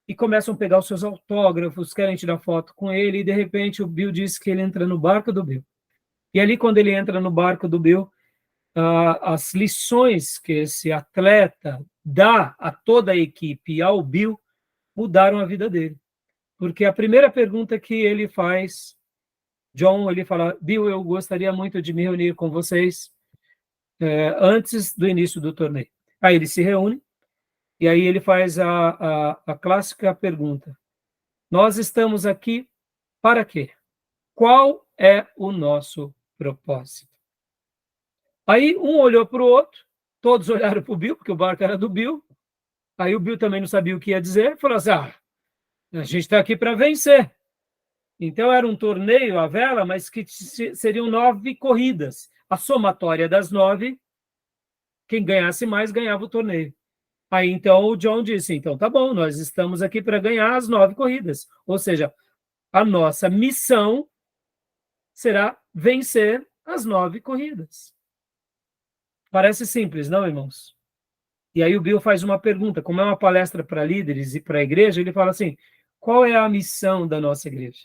E começam a pegar os seus autógrafos, querem tirar foto com ele, e de repente o Bill diz que ele entra no barco do Bill. E ali, quando ele entra no barco do Bill, as lições que esse atleta dá a toda a equipe e ao Bill mudaram a vida dele. Porque a primeira pergunta que ele faz, John, ele fala, Bill, eu gostaria muito de me reunir com vocês antes do início do torneio. Aí ele se reúne, e aí ele faz a clássica pergunta, nós estamos aqui para quê? Qual é o nosso propósito? Aí um olhou para o outro, todos olharam para o Bill, porque o barco era do Bill, aí o Bill também não sabia o que ia dizer, falou assim, a gente está aqui para vencer. Então era um torneio à vela, mas que seriam 9 corridas. A somatória das 9, quem ganhasse mais ganhava o torneio. Aí então o John disse, então tá bom, nós estamos aqui para ganhar as 9 corridas. Ou seja, a nossa missão será vencer as 9 corridas. Parece simples, não, irmãos? E aí o Bill faz uma pergunta, como é uma palestra para líderes e para a igreja, ele fala assim, qual é a missão da nossa igreja?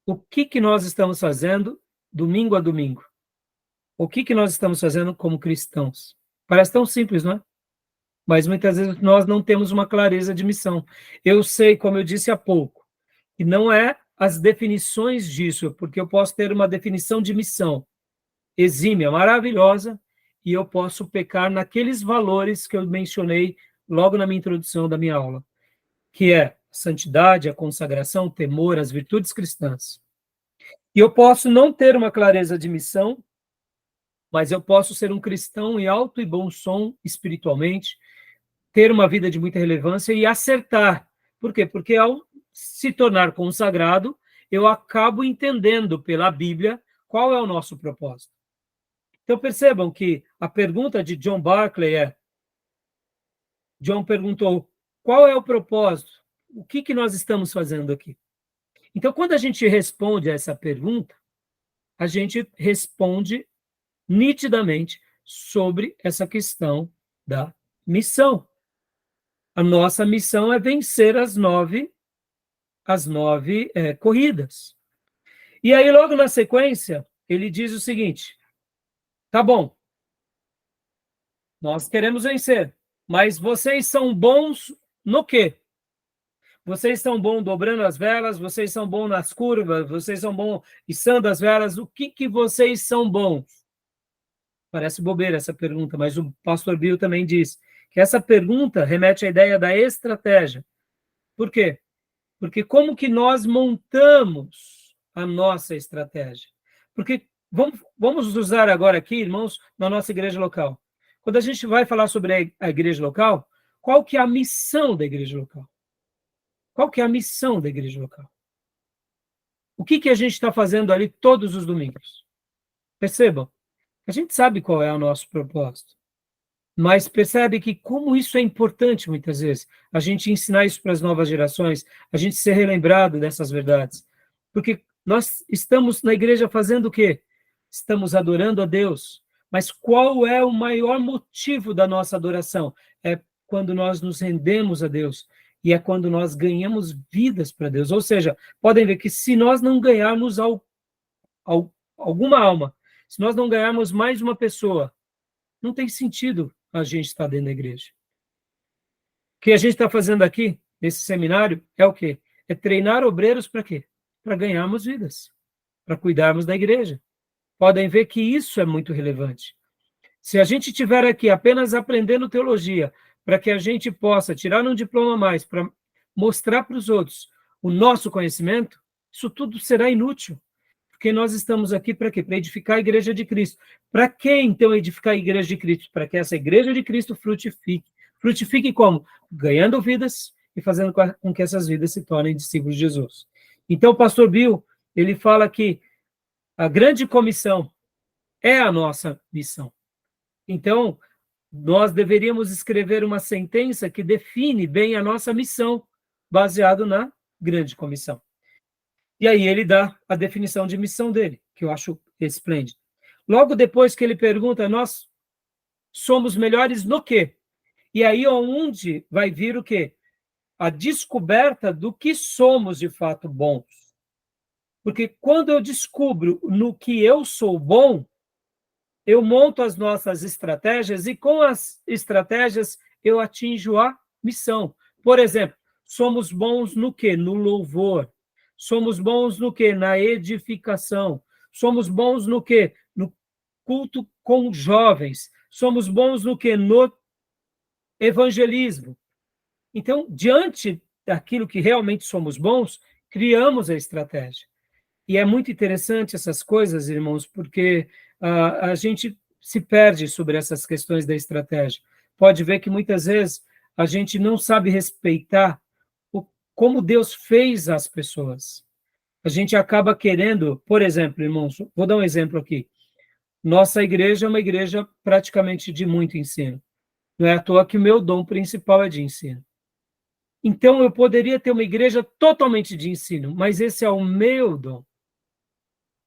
O que nós estamos fazendo domingo a domingo? O que nós estamos fazendo como cristãos? Parece tão simples, não é? Mas muitas vezes nós não temos uma clareza de missão. Eu sei, como eu disse há pouco, que não é as definições disso, porque eu posso ter uma definição de missão exímia, maravilhosa, e eu posso pecar naqueles valores que eu mencionei logo na minha introdução da minha aula, que é santidade, a consagração, o temor, as virtudes cristãs. E eu posso não ter uma clareza de missão, mas eu posso ser um cristão em alto e bom som espiritualmente, ter uma vida de muita relevância e acertar. Por quê? Porque ao se tornar consagrado, eu acabo entendendo pela Bíblia qual é o nosso propósito. Então percebam que a pergunta de John Barclay John perguntou, qual é o propósito? O que nós estamos fazendo aqui? Então, quando a gente responde a essa pergunta, a gente responde nitidamente sobre essa questão da missão. A nossa missão é vencer as nove corridas. E aí, logo na sequência, ele diz o seguinte, tá bom, nós queremos vencer, mas vocês são bons no quê? Vocês são bons dobrando as velas, vocês são bons nas curvas, vocês são bons içando as velas, o que vocês são bons? Parece bobeira essa pergunta, mas o pastor Bill também diz que essa pergunta remete à ideia da estratégia. Por quê? Porque como que nós montamos a nossa estratégia? Porque vamos usar agora aqui, irmãos, na nossa igreja local. Quando a gente vai falar sobre a igreja local, qual que é a missão da igreja local? Qual que é a missão da igreja local? O que a gente está fazendo ali todos os domingos? Percebam, a gente sabe qual é o nosso propósito, mas percebe que como isso é importante muitas vezes, a gente ensinar isso para as novas gerações, a gente ser relembrado dessas verdades. Porque nós estamos na igreja fazendo o quê? Estamos adorando a Deus. Mas qual é o maior motivo da nossa adoração? É quando nós nos rendemos a Deus. E é quando nós ganhamos vidas para Deus. Ou seja, podem ver que se nós não ganharmos alguma alma, se nós não ganharmos mais uma pessoa, não tem sentido a gente estar dentro da igreja. O que a gente está fazendo aqui, nesse seminário, é o quê? É treinar obreiros para quê? Para ganharmos vidas, para cuidarmos da igreja. Podem ver que isso é muito relevante. Se a gente estiver aqui apenas aprendendo teologia, para que a gente possa tirar um diploma a mais, para mostrar para os outros o nosso conhecimento, isso tudo será inútil. Porque nós estamos aqui para quê? Para edificar a igreja de Cristo. Para que, então, edificar a igreja de Cristo? Para que essa igreja de Cristo frutifique. Frutifique como? Ganhando vidas e fazendo com que essas vidas se tornem discípulos de Jesus. Então, o pastor Bill, ele fala que a grande comissão é a nossa missão. Então, nós deveríamos escrever uma sentença que define bem a nossa missão, baseado na grande comissão. E aí ele dá a definição de missão dele, que eu acho esplêndido. Logo depois que ele pergunta, nós somos melhores no quê? E aí onde vai vir o quê? A descoberta do que somos de fato bons. Porque quando eu descubro no que eu sou bom, eu monto as nossas estratégias e com as estratégias eu atinjo a missão. Por exemplo, somos bons no quê? No louvor. Somos bons no quê? Na edificação. Somos bons no quê? No culto com jovens. Somos bons no quê? No evangelismo. Então, diante daquilo que realmente somos bons, criamos a estratégia. E é muito interessante essas coisas, irmãos, porque a gente se perde sobre essas questões da estratégia. Pode ver que muitas vezes a gente não sabe respeitar como Deus fez as pessoas. A gente acaba querendo, por exemplo, irmãos, vou dar um exemplo aqui. Nossa igreja é uma igreja praticamente de muito ensino. Não é à toa que o meu dom principal é de ensino. Então, eu poderia ter uma igreja totalmente de ensino, mas esse é o meu dom.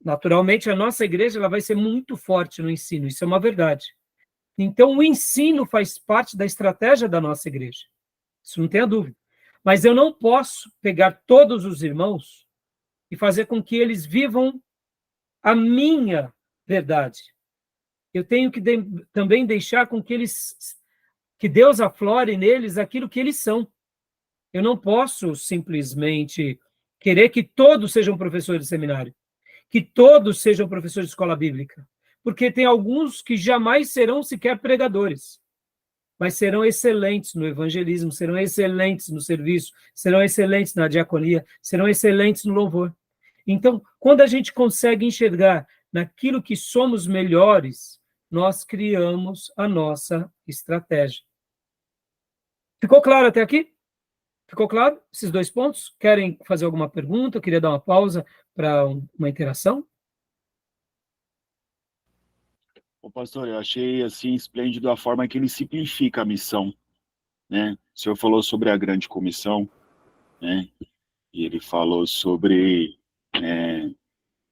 Naturalmente, a nossa igreja ela vai ser muito forte no ensino, isso é uma verdade. Então, o ensino faz parte da estratégia da nossa igreja. Isso não tenha dúvida. Mas eu não posso pegar todos os irmãos e fazer com que eles vivam a minha verdade. Eu tenho que também deixar com que que Deus aflore neles aquilo que eles são. Eu não posso simplesmente querer que todos sejam professores de seminário, que todos sejam professores de escola bíblica, porque tem alguns que jamais serão sequer pregadores. mas serão excelentes no evangelismo, serão excelentes no serviço, serão excelentes na diaconia, serão excelentes no louvor. Então, quando a gente consegue enxergar naquilo que somos melhores, nós criamos a nossa estratégia. Ficou claro até aqui? Ficou claro esses 2 pontos? Querem fazer alguma pergunta? Eu queria dar uma pausa para uma interação. Ô, pastor, eu achei assim esplêndido a forma que ele simplifica a missão, né? O senhor falou sobre a grande comissão, né? E ele falou sobre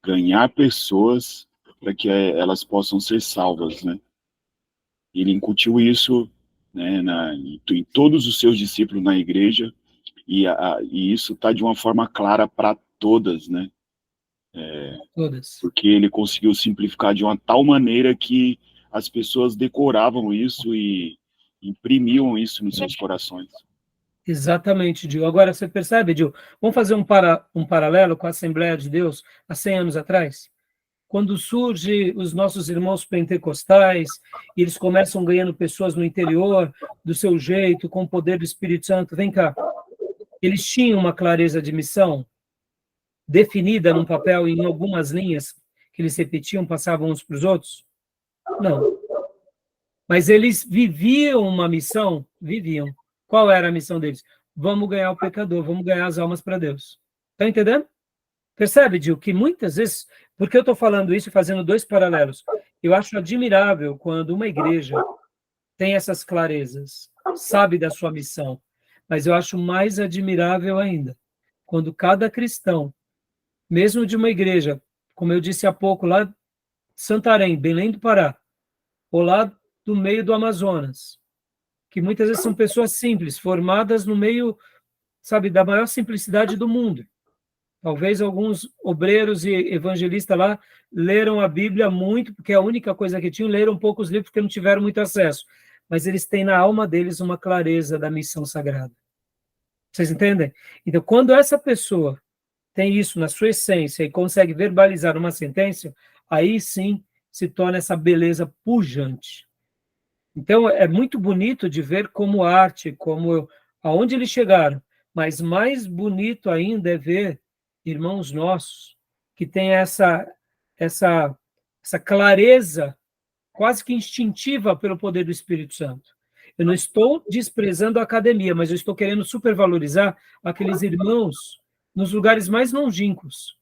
ganhar pessoas para que elas possam ser salvas, né? Ele incutiu isso, né, em todos os seus discípulos na igreja, e isso está de uma forma clara para todas, né? Todas. Porque ele conseguiu simplificar de uma tal maneira que as pessoas decoravam isso e imprimiam isso nos seus corações. Exatamente, Dil. Agora, você percebe, Dil? Vamos fazer um paralelo com a Assembleia de Deus há 100 anos atrás? Quando surgem os nossos irmãos pentecostais, e eles começam ganhando pessoas no interior, do seu jeito, com o poder do Espírito Santo, vem cá. Eles tinham uma clareza de missão definida num papel, em algumas linhas, que eles repetiam, passavam uns para os outros? Não. Mas eles viviam uma missão? Viviam. Qual era a missão deles? Vamos ganhar o pecador, vamos ganhar as almas para Deus. Está entendendo? Percebe, Dil, que muitas vezes, porque eu estou falando isso e fazendo 2 paralelos, eu acho admirável quando uma igreja tem essas clarezas, sabe da sua missão, mas eu acho mais admirável ainda quando cada cristão, mesmo de uma igreja, como eu disse há pouco, lá de Santarém, Belém do Pará, ou lá do meio do Amazonas, que muitas vezes são pessoas simples, formadas no meio, sabe, da maior simplicidade do mundo. Talvez alguns obreiros e evangelistas lá leram a Bíblia muito, porque é a única coisa que tinham, leram poucos livros porque não tiveram muito acesso. Mas eles têm na alma deles uma clareza da missão sagrada. Vocês entendem? Então, quando essa pessoa tem isso na sua essência e consegue verbalizar uma sentença, aí sim se torna essa beleza pujante. Então, é muito bonito de ver como arte, como aonde eles chegaram, mas mais bonito ainda é ver irmãos nossos que têm essa clareza quase que instintiva pelo poder do Espírito Santo. Eu não estou desprezando a academia, mas eu estou querendo supervalorizar aqueles irmãos nos lugares mais longínquos,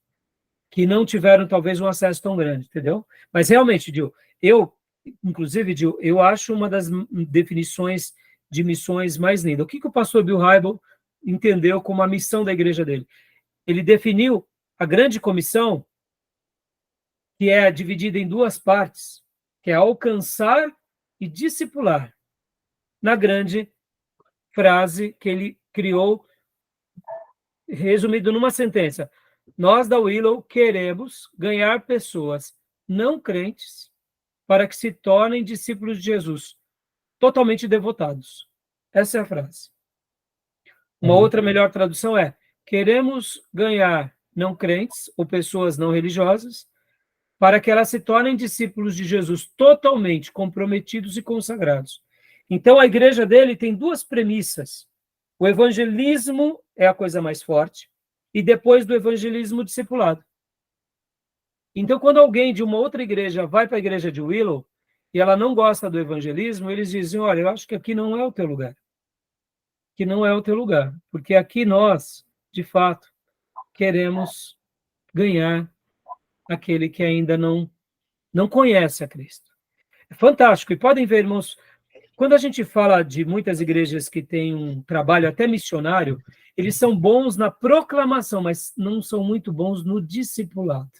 que não tiveram talvez um acesso tão grande, entendeu? Mas realmente, Dil, inclusive, Dil, eu acho uma das definições de missões mais lindas. O que o pastor Bill Hybels entendeu como a missão da igreja dele? Ele definiu a grande comissão, que é dividida em 2 partes, que é alcançar e discipular, na grande frase que ele criou, resumido numa sentença: nós da Willow queremos ganhar pessoas não crentes para que se tornem discípulos de Jesus, totalmente devotados. Essa é a frase. Uma outra melhor tradução é: queremos ganhar não crentes ou pessoas não religiosas para que elas se tornem discípulos de Jesus totalmente comprometidos e consagrados. Então, a igreja dele tem 2 premissas. O evangelismo é a coisa mais forte, e depois do evangelismo, o discipulado. Então, quando alguém de uma outra igreja vai para a igreja de Willow, e ela não gosta do evangelismo, eles dizem: olha, eu acho que aqui não é o teu lugar. Que não é o teu lugar, porque aqui nós, de fato, queremos ganhar aquele que ainda não conhece a Cristo. É fantástico. E podem ver, irmãos, quando a gente fala de muitas igrejas que têm um trabalho até missionário, eles são bons na proclamação, mas não são muito bons no discipulado.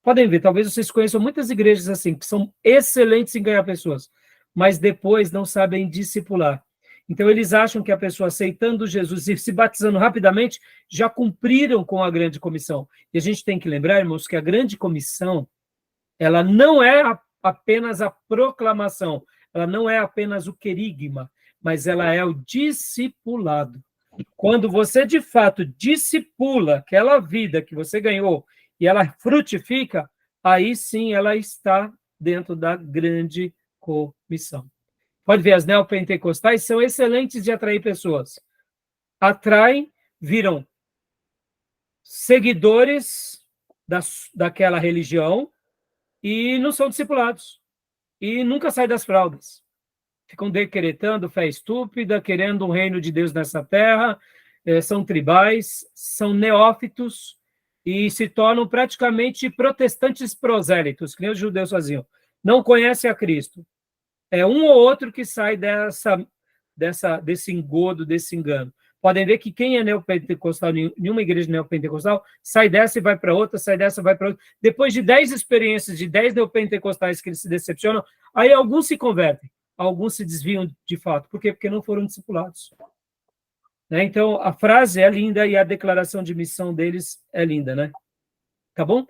Podem ver, talvez vocês conheçam muitas igrejas assim, que são excelentes em ganhar pessoas, mas depois não sabem discipular. Então, eles acham que a pessoa aceitando Jesus e se batizando rapidamente já cumpriram com a grande comissão. E a gente tem que lembrar, irmãos, que a grande comissão, ela não é apenas a proclamação, ela não é apenas o querigma, mas ela é o discipulado. Quando você, de fato, discipula aquela vida que você ganhou e ela frutifica, aí sim ela está dentro da grande comissão. Pode ver, as neopentecostais são excelentes de atrair pessoas. Atraem, viram seguidores daquela religião e não são discipulados. E nunca saem das fraldas. Ficam decretando fé estúpida, querendo um reino de Deus nessa terra, são tribais, são neófitos e se tornam praticamente protestantes prosélitos, que nem os judeus faziam. Não conhecem a Cristo. É um ou outro que sai desse engodo, desse engano. Podem ver que quem é neopentecostal, nenhuma igreja neopentecostal, sai dessa e vai para outra, sai dessa e vai para outra. Depois de 10 experiências, de 10 neopentecostais que eles se decepcionam, aí alguns se convertem, alguns se desviam de fato. Por quê? Porque não foram discipulados. Né? Então, a frase é linda e a declaração de missão deles é linda, né? Tá bom?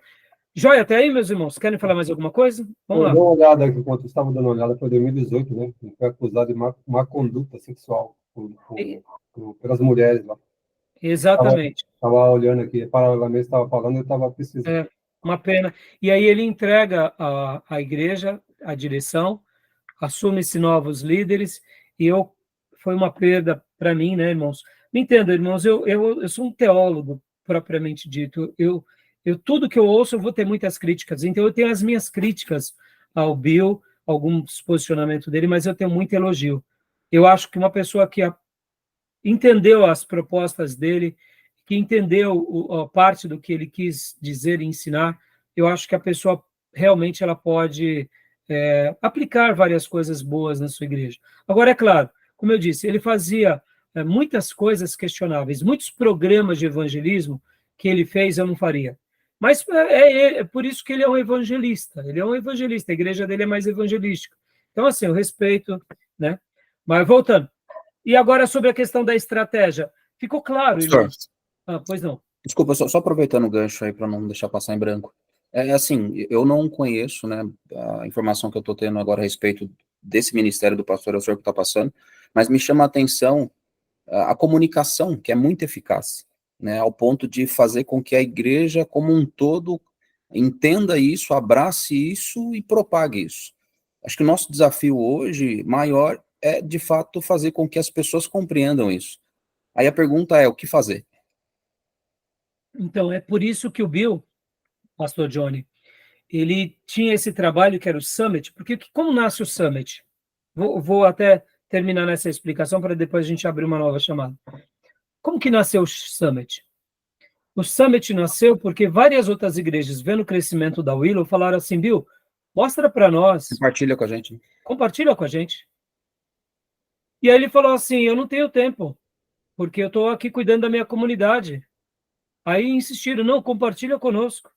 Joia, até aí, meus irmãos. Querem falar mais alguma coisa? Vamos lá. Dá uma olhada aqui, enquanto estava dando uma olhada, foi 2018, né? Ele foi acusado de má conduta sexual pelas mulheres lá. Exatamente. Estava olhando aqui, paralelamente estava falando, eu estava pesquisando. É, uma pena. E aí ele entrega a igreja, a direção, assume-se novos líderes, e foi uma perda para mim, né, irmãos? Me entenda, irmãos, eu sou um teólogo, propriamente dito. Tudo que eu ouço, eu vou ter muitas críticas. Então, eu tenho as minhas críticas ao Bill, alguns posicionamentos dele, mas eu tenho muito elogio. Eu acho que uma pessoa que entendeu as propostas dele, que entendeu a parte do que ele quis dizer e ensinar, eu acho que a pessoa realmente ela pode aplicar várias coisas boas na sua igreja. Agora, é claro, como eu disse, ele fazia muitas coisas questionáveis, muitos programas de evangelismo que ele fez, eu não faria. Mas é por isso que ele é um evangelista. Ele é um evangelista, a igreja dele é mais evangelística. Então, assim, eu respeito, né? Mas voltando. E agora sobre a questão da estratégia. Ficou claro, irmão? Pois não. Desculpa, só aproveitando o gancho aí para não deixar passar em branco. Assim, eu não conheço, né, a informação que eu estou tendo agora a respeito desse ministério do pastor, é o senhor que está passando, mas me chama a atenção a comunicação, que é muito eficaz, né, ao ponto de fazer com que a igreja como um todo entenda isso, abrace isso e propague isso. Acho que o nosso desafio hoje maior é, de fato, fazer com que as pessoas compreendam isso. Aí a pergunta é, o que fazer? Então, é por isso que o Bill, pastor Johnny, ele tinha esse trabalho que era o Summit, porque como nasce o Summit? Vou até terminar nessa explicação para depois a gente abrir uma nova chamada. Como que nasceu o Summit? O Summit nasceu porque várias outras igrejas, vendo o crescimento da Willow, falaram assim, Bill, mostra para nós. Compartilha com a gente. Compartilha com a gente. E aí ele falou assim, eu não tenho tempo, porque eu estou aqui cuidando da minha comunidade. Aí insistiram, não, compartilha conosco.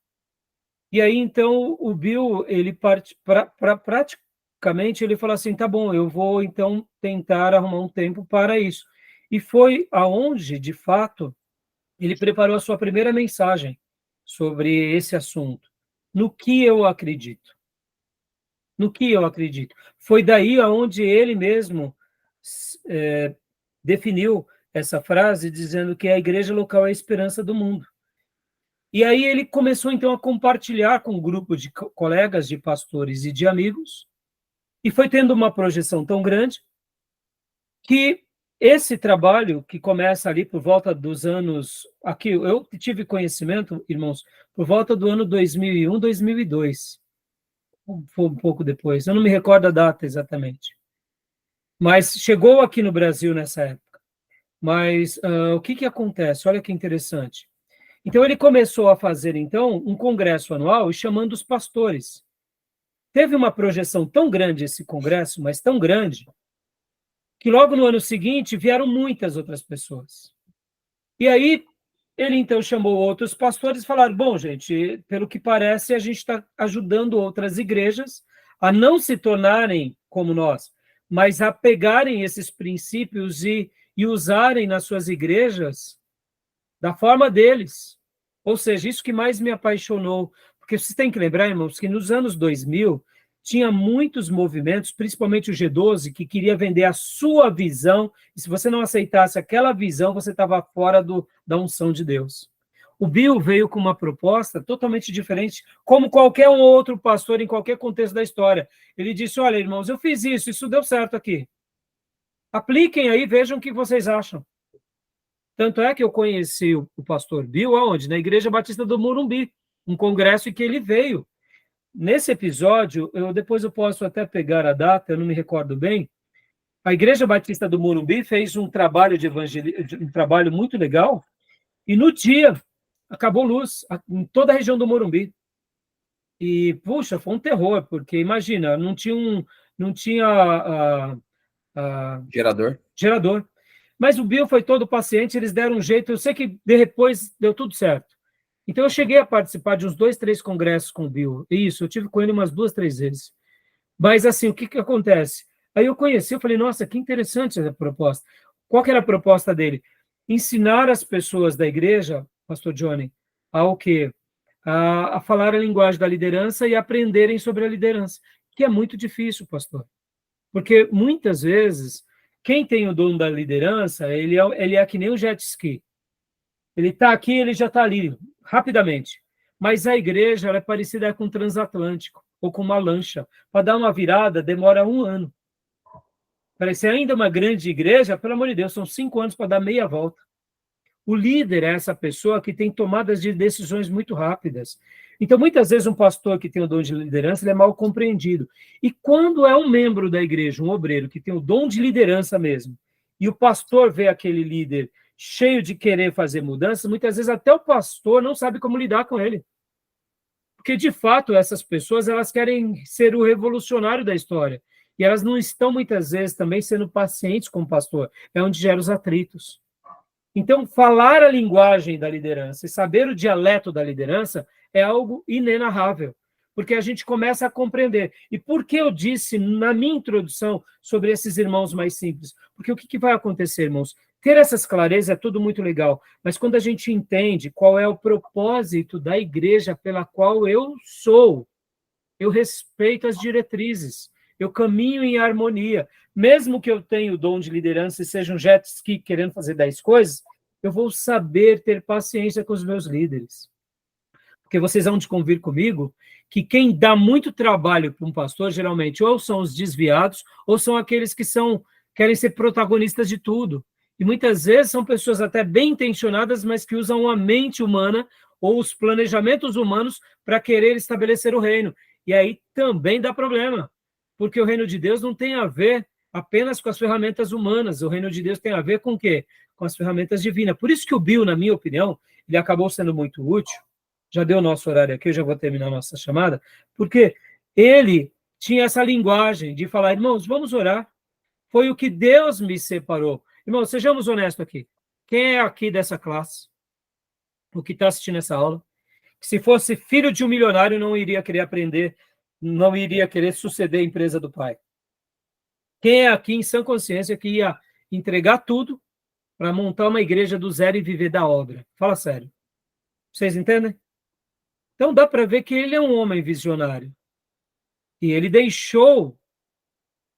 E aí, então, o Bill, ele praticamente, ele falou assim, tá bom, eu vou, então, tentar arrumar um tempo para isso. E foi aonde, de fato, ele preparou a sua primeira mensagem sobre esse assunto. No que eu acredito. No que eu acredito. Foi daí aonde ele mesmo definiu essa frase, dizendo que a igreja local é a esperança do mundo. E aí ele começou, então, a compartilhar com um grupo de colegas, de pastores e de amigos, e foi tendo uma projeção tão grande que esse trabalho, que começa ali por volta dos anos... Aqui, eu tive conhecimento, irmãos, por volta do ano 2001, 2002. Foi um pouco depois, eu não me recordo a data exatamente. Mas chegou aqui no Brasil nessa época. Mas o que acontece? Olha que interessante. Então, ele começou a fazer, então, um congresso anual chamando os pastores. Teve uma projeção tão grande esse congresso, mas tão grande, que logo no ano seguinte vieram muitas outras pessoas. E aí, ele então chamou outros pastores e falaram, bom, gente, pelo que parece, a gente está ajudando outras igrejas a não se tornarem como nós, mas a pegarem esses princípios e usarem nas suas igrejas da forma deles. Ou seja, isso que mais me apaixonou, porque vocês têm que lembrar, irmãos, que nos anos 2000 tinha muitos movimentos, principalmente o G12, que queria vender a sua visão, e se você não aceitasse aquela visão, você estava fora da unção de Deus. O Bill veio com uma proposta totalmente diferente, como qualquer um outro pastor em qualquer contexto da história. Ele disse, olha, irmãos, eu fiz isso deu certo aqui. Apliquem aí, vejam o que vocês acham. Tanto é que eu conheci o pastor Bill aonde? Na Igreja Batista do Morumbi, um congresso em que ele veio. Nesse episódio, depois eu posso até pegar a data, eu não me recordo bem, a Igreja Batista do Morumbi fez um trabalho de evangelismo, um trabalho muito legal, e no dia acabou luz em toda a região do Morumbi. E, puxa, foi um terror, porque imagina, não tinha Gerador. Mas o Bill foi todo paciente, eles deram um jeito, eu sei que depois deu tudo certo. Então eu cheguei a participar de uns 2, 3 congressos com o Bill. Isso, eu tive com ele umas 2, 3 vezes. Mas assim, o que acontece? Aí eu conheci, eu falei, nossa, que interessante essa proposta. Qual que era a proposta dele? Ensinar as pessoas da igreja, pastor Johnny, ao quê? A falar a linguagem da liderança e aprenderem sobre a liderança, que é muito difícil, pastor. Porque muitas vezes, quem tem o dom da liderança, ele é que nem um jet ski. Ele está aqui, ele já está ali, rapidamente. Mas a igreja ela é parecida com um transatlântico, ou com uma lancha. Para dar uma virada, demora 1 ano. Para ser ainda uma grande igreja, pelo amor de Deus, são 5 anos para dar meia volta. O líder é essa pessoa que tem tomadas de decisões muito rápidas. Então, muitas vezes, um pastor que tem o dom de liderança, ele é mal compreendido. E quando é um membro da igreja, um obreiro, que tem o dom de liderança mesmo, e o pastor vê aquele líder cheio de querer fazer mudanças, muitas vezes até o pastor não sabe como lidar com ele. Porque, de fato, essas pessoas elas querem ser o revolucionário da história. E elas não estão, muitas vezes, também sendo pacientes com o pastor. É onde gera os atritos. Então, falar a linguagem da liderança e saber o dialeto da liderança é algo inenarrável, porque a gente começa a compreender. E por que eu disse na minha introdução sobre esses irmãos mais simples? Porque o que vai acontecer, irmãos? Ter essas clarezas é tudo muito legal, mas quando a gente entende qual é o propósito da igreja pela qual eu sou, eu respeito as diretrizes, eu caminho em harmonia. Mesmo que eu tenha o dom de liderança e seja um jet ski querendo fazer 10 coisas, eu vou saber ter paciência com os meus líderes. Porque vocês vão de convir comigo que quem dá muito trabalho para um pastor, geralmente, ou são os desviados, ou são aqueles que querem ser protagonistas de tudo. E muitas vezes são pessoas até bem intencionadas, mas que usam a mente humana ou os planejamentos humanos para querer estabelecer o reino. E aí também dá problema, porque o reino de Deus não tem a ver apenas com as ferramentas humanas, o reino de Deus tem a ver com o quê? Com as ferramentas divinas. Por isso que o Bill, na minha opinião, ele acabou sendo muito útil. Já deu o nosso horário aqui, eu já vou terminar a nossa chamada, porque ele tinha essa linguagem de falar, irmãos, vamos orar. Foi o que Deus me separou. Irmãos, sejamos honestos aqui. Quem é aqui dessa classe, o que está assistindo essa aula, que se fosse filho de um milionário, não iria querer aprender, não iria querer suceder a empresa do pai? Quem é aqui em sã consciência que ia entregar tudo para montar uma igreja do zero e viver da obra? Fala sério. Vocês entendem? Então dá para ver que ele é um homem visionário. E ele deixou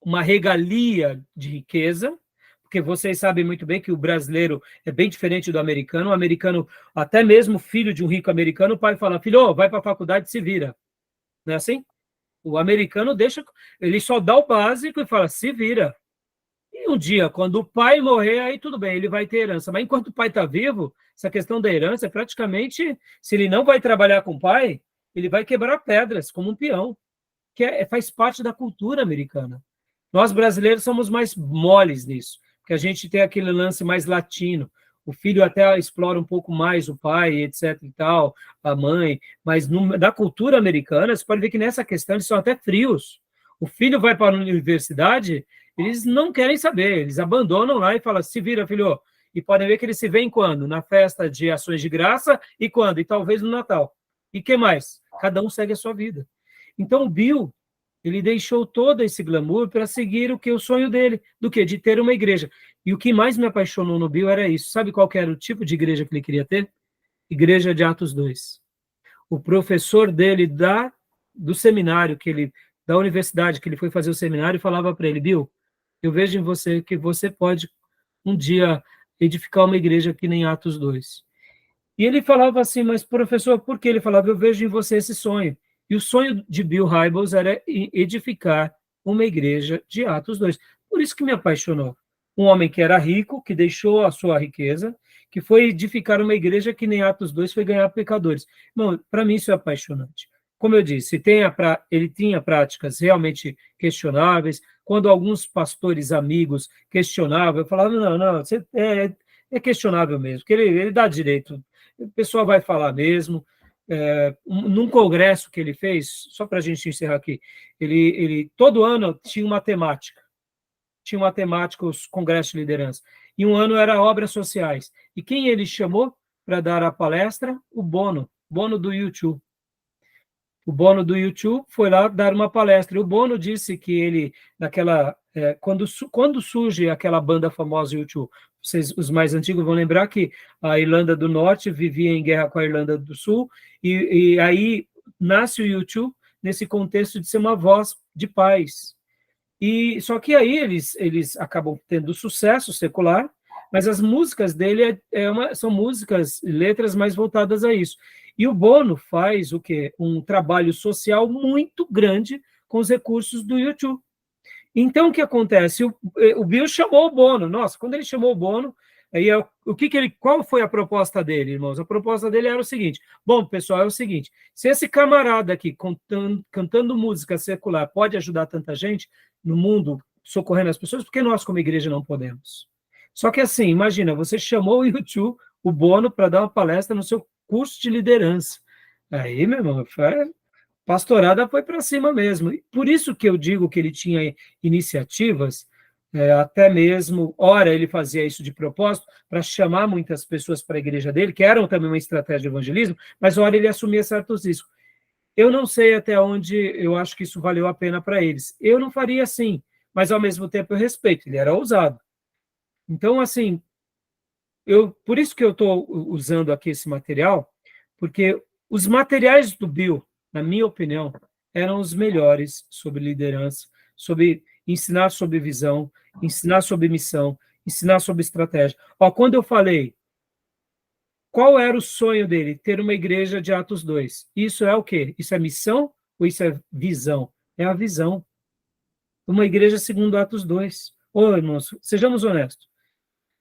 uma regalia de riqueza, porque vocês sabem muito bem que o brasileiro é bem diferente do americano. O americano, até mesmo filho de um rico americano, o pai fala, filho, vai para a faculdade e se vira. Não é assim? O americano ele só dá o básico e fala, se vira. E um dia, quando o pai morrer, aí tudo bem, ele vai ter herança. Mas enquanto o pai está vivo, essa questão da herança é praticamente, se ele não vai trabalhar com o pai, ele vai quebrar pedras, como um peão, que faz parte da cultura americana. Nós, brasileiros, somos mais moles nisso, porque a gente tem aquele lance mais latino. O filho até explora um pouco mais o pai, etc. e tal, a mãe, mas na cultura americana, você pode ver que nessa questão eles são até frios. O filho vai para a universidade, eles não querem saber, eles abandonam lá e falam, se vira, filho. E podem ver que eles se veem quando? Na festa de ações de graça e quando? E talvez no Natal. E que mais? Cada um segue a sua vida. Então, o Bill, ele deixou todo esse glamour para seguir o sonho dele, do quê? De ter uma igreja. E o que mais me apaixonou no Bill era isso. Sabe qual que era o tipo de igreja que ele queria ter? Igreja de Atos 2. O professor dele do seminário, da universidade, que ele foi fazer o seminário, falava para ele, Bill, eu vejo em você que você pode um dia edificar uma igreja que nem Atos 2. E ele falava assim, mas professor, por que? Ele falava, eu vejo em você esse sonho. E o sonho de Bill Hybels era edificar uma igreja de Atos 2. Por isso que me apaixonou. Um homem que era rico, que deixou a sua riqueza, que foi edificar uma igreja que nem Atos 2 foi ganhar pecadores. Bom, para mim isso é apaixonante. Como eu disse, ele tinha práticas realmente questionáveis. Quando alguns pastores amigos questionavam, eu falava, não, é questionável mesmo, porque ele dá direito. O pessoal vai falar mesmo. Num congresso que ele fez, só para a gente encerrar aqui, ele todo ano tinha uma temática. Tinha uma temática, os congressos de liderança. E um ano era obras sociais. E quem ele chamou para dar a palestra? O Bono do YouTube. O Bono do YouTube foi lá dar uma palestra. E o Bono disse que ele, quando surge aquela banda famosa YouTube, vocês, os mais antigos, vão lembrar que a Irlanda do Norte vivia em guerra com a Irlanda do Sul, e aí nasce o YouTube nesse contexto de ser uma voz de paz. E só que aí eles acabam tendo sucesso secular, mas as músicas dele são músicas, letras mais voltadas a isso. E o Bono faz o quê? Um trabalho social muito grande com os recursos do YouTube. Então, o que acontece? O Bill chamou o Bono. Nossa, quando ele chamou o Bono, qual foi a proposta dele, irmãos? A proposta dele era o seguinte: bom, pessoal, é o seguinte, se esse camarada aqui cantando música secular pode ajudar tanta gente no mundo, socorrendo as pessoas, por que nós, como igreja, não podemos? Só que assim, imagina, você chamou o YouTube, o Bono, para dar uma palestra no seu curso de liderança. Aí, meu irmão, pastorada foi para cima mesmo. Por isso que eu digo que ele tinha iniciativas, até mesmo, ora, ele fazia isso de propósito, para chamar muitas pessoas para a igreja dele, que eram também uma estratégia de evangelismo, mas ora ele assumia certos riscos. Eu não sei até onde eu acho que isso valeu a pena para eles. Eu não faria assim, mas ao mesmo tempo eu respeito, ele era ousado. Então, assim, por isso que eu estou usando aqui esse material, porque os materiais do Bill, na minha opinião, eram os melhores sobre liderança, sobre ensinar sobre visão, ensinar sobre missão, ensinar sobre estratégia. Quando eu falei, qual era o sonho dele? Ter uma igreja de Atos 2. Isso é o quê? Isso é missão ou isso é visão? É a visão. Uma igreja segundo Atos 2. Irmãos, sejamos honestos.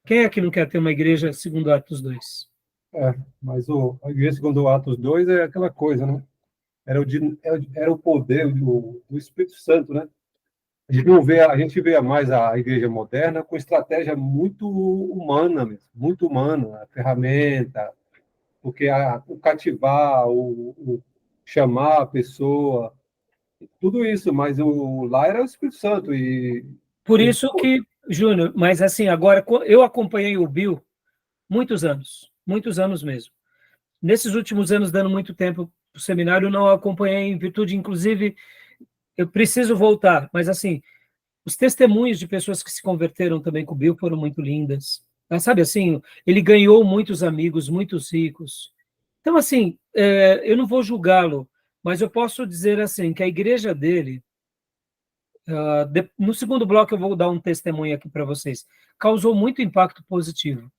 Quem é que não quer ter uma igreja segundo Atos 2? Mas a igreja segundo Atos 2 é aquela coisa, né? Era o poder do Espírito Santo, né? A gente vê mais a igreja moderna com estratégia muito humana mesmo, muito humana, a ferramenta, porque o cativar, o chamar a pessoa, tudo isso, mas lá era o Espírito Santo. Por isso que, Júnior, mas assim, agora, eu acompanhei o Bill muitos anos mesmo. Nesses últimos anos, dando muito tempo para o seminário, não acompanhei em virtude, inclusive, eu preciso voltar, mas assim, os testemunhos de pessoas que se converteram também com o Bill foram muito lindas. Sabe assim, ele ganhou muitos amigos, muitos ricos. Então, assim, eu não vou julgá-lo, mas eu posso dizer assim, que a igreja dele, no segundo bloco eu vou dar um testemunho aqui para vocês, causou muito impacto positivo.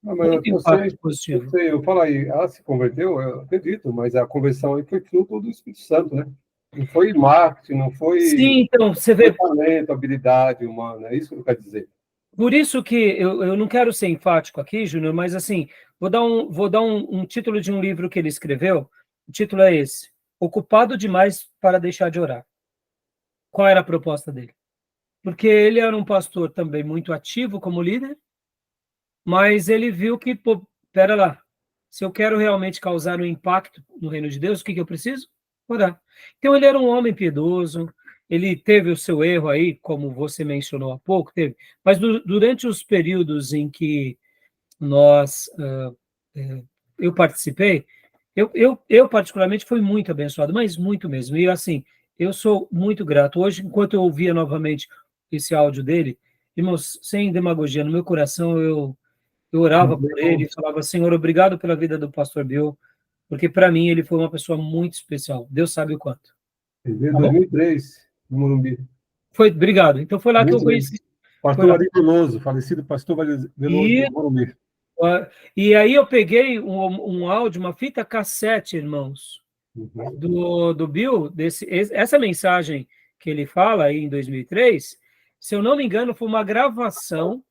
Muito impacto positivo. Eu falo aí, se converteu, eu acredito, mas a conversão aí foi fruto do Espírito Santo, né? Não foi marketing, não foi... Sim, então, você vê... talento, habilidade humana, é isso que eu quero dizer. Por isso que eu não quero ser enfático aqui, Júnior, mas assim, vou dar um título de um livro que ele escreveu, o título é esse, Ocupado Demais para Deixar de Orar. Qual era a proposta dele? Porque ele era um pastor também muito ativo como líder, mas ele viu que, pera lá, se eu quero realmente causar um impacto no reino de Deus, o que eu preciso? Orar. Então ele era um homem piedoso, ele teve o seu erro aí, como você mencionou há pouco, teve, mas durante os períodos em que eu participei, eu particularmente fui muito abençoado, mas muito mesmo, e assim, eu sou muito grato. Hoje, enquanto eu ouvia novamente esse áudio dele, irmãos, sem demagogia, no meu coração eu orava por ele e falava, Senhor, obrigado pela vida do pastor Bill, porque para mim ele foi uma pessoa muito especial. Deus sabe o quanto. Em 2003, no Morumbi. Obrigado. Então foi lá que eu conheci. Pastor Ari Veloso, falecido pastor Veloso do Morumbi. E aí eu peguei um áudio, uma fita cassete, irmãos, Uhum. do Bill, essa mensagem que ele fala aí em 2003, se eu não me engano, foi uma gravação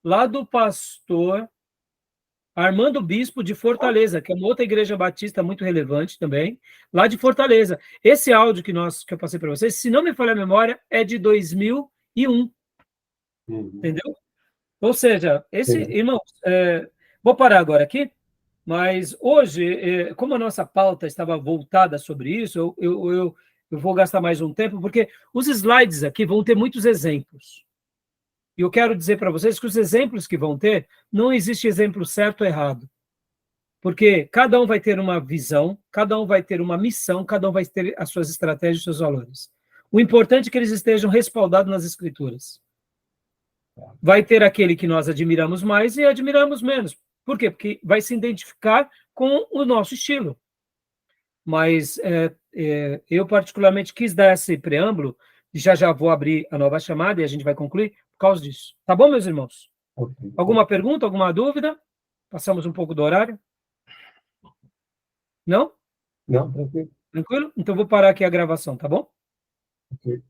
lá do pastor Armando Bispo de Fortaleza, que é uma outra igreja batista muito relevante também, lá de Fortaleza. Esse áudio que eu passei para vocês, se não me falha a memória, é de 2001, Uhum. entendeu? Ou seja, Sim. irmãos, vou parar agora aqui, mas hoje, como a nossa pauta estava voltada sobre isso, eu vou gastar mais um tempo, porque os slides aqui vão ter muitos exemplos. E eu quero dizer para vocês que os exemplos que vão ter, não existe exemplo certo ou errado. Porque cada um vai ter uma visão, cada um vai ter uma missão, cada um vai ter as suas estratégias e seus valores. O importante é que eles estejam respaldados nas escrituras. Vai ter aquele que nós admiramos mais e admiramos menos. Por quê? Porque vai se identificar com o nosso estilo. Mas eu particularmente quis dar esse preâmbulo, e já vou abrir a nova chamada e a gente vai concluir por causa disso. Tá bom, meus irmãos? Ok. Alguma pergunta, alguma dúvida? Passamos um pouco do horário? Não? Não, tranquilo. Tranquilo? Então vou parar aqui a gravação, tá bom? Ok.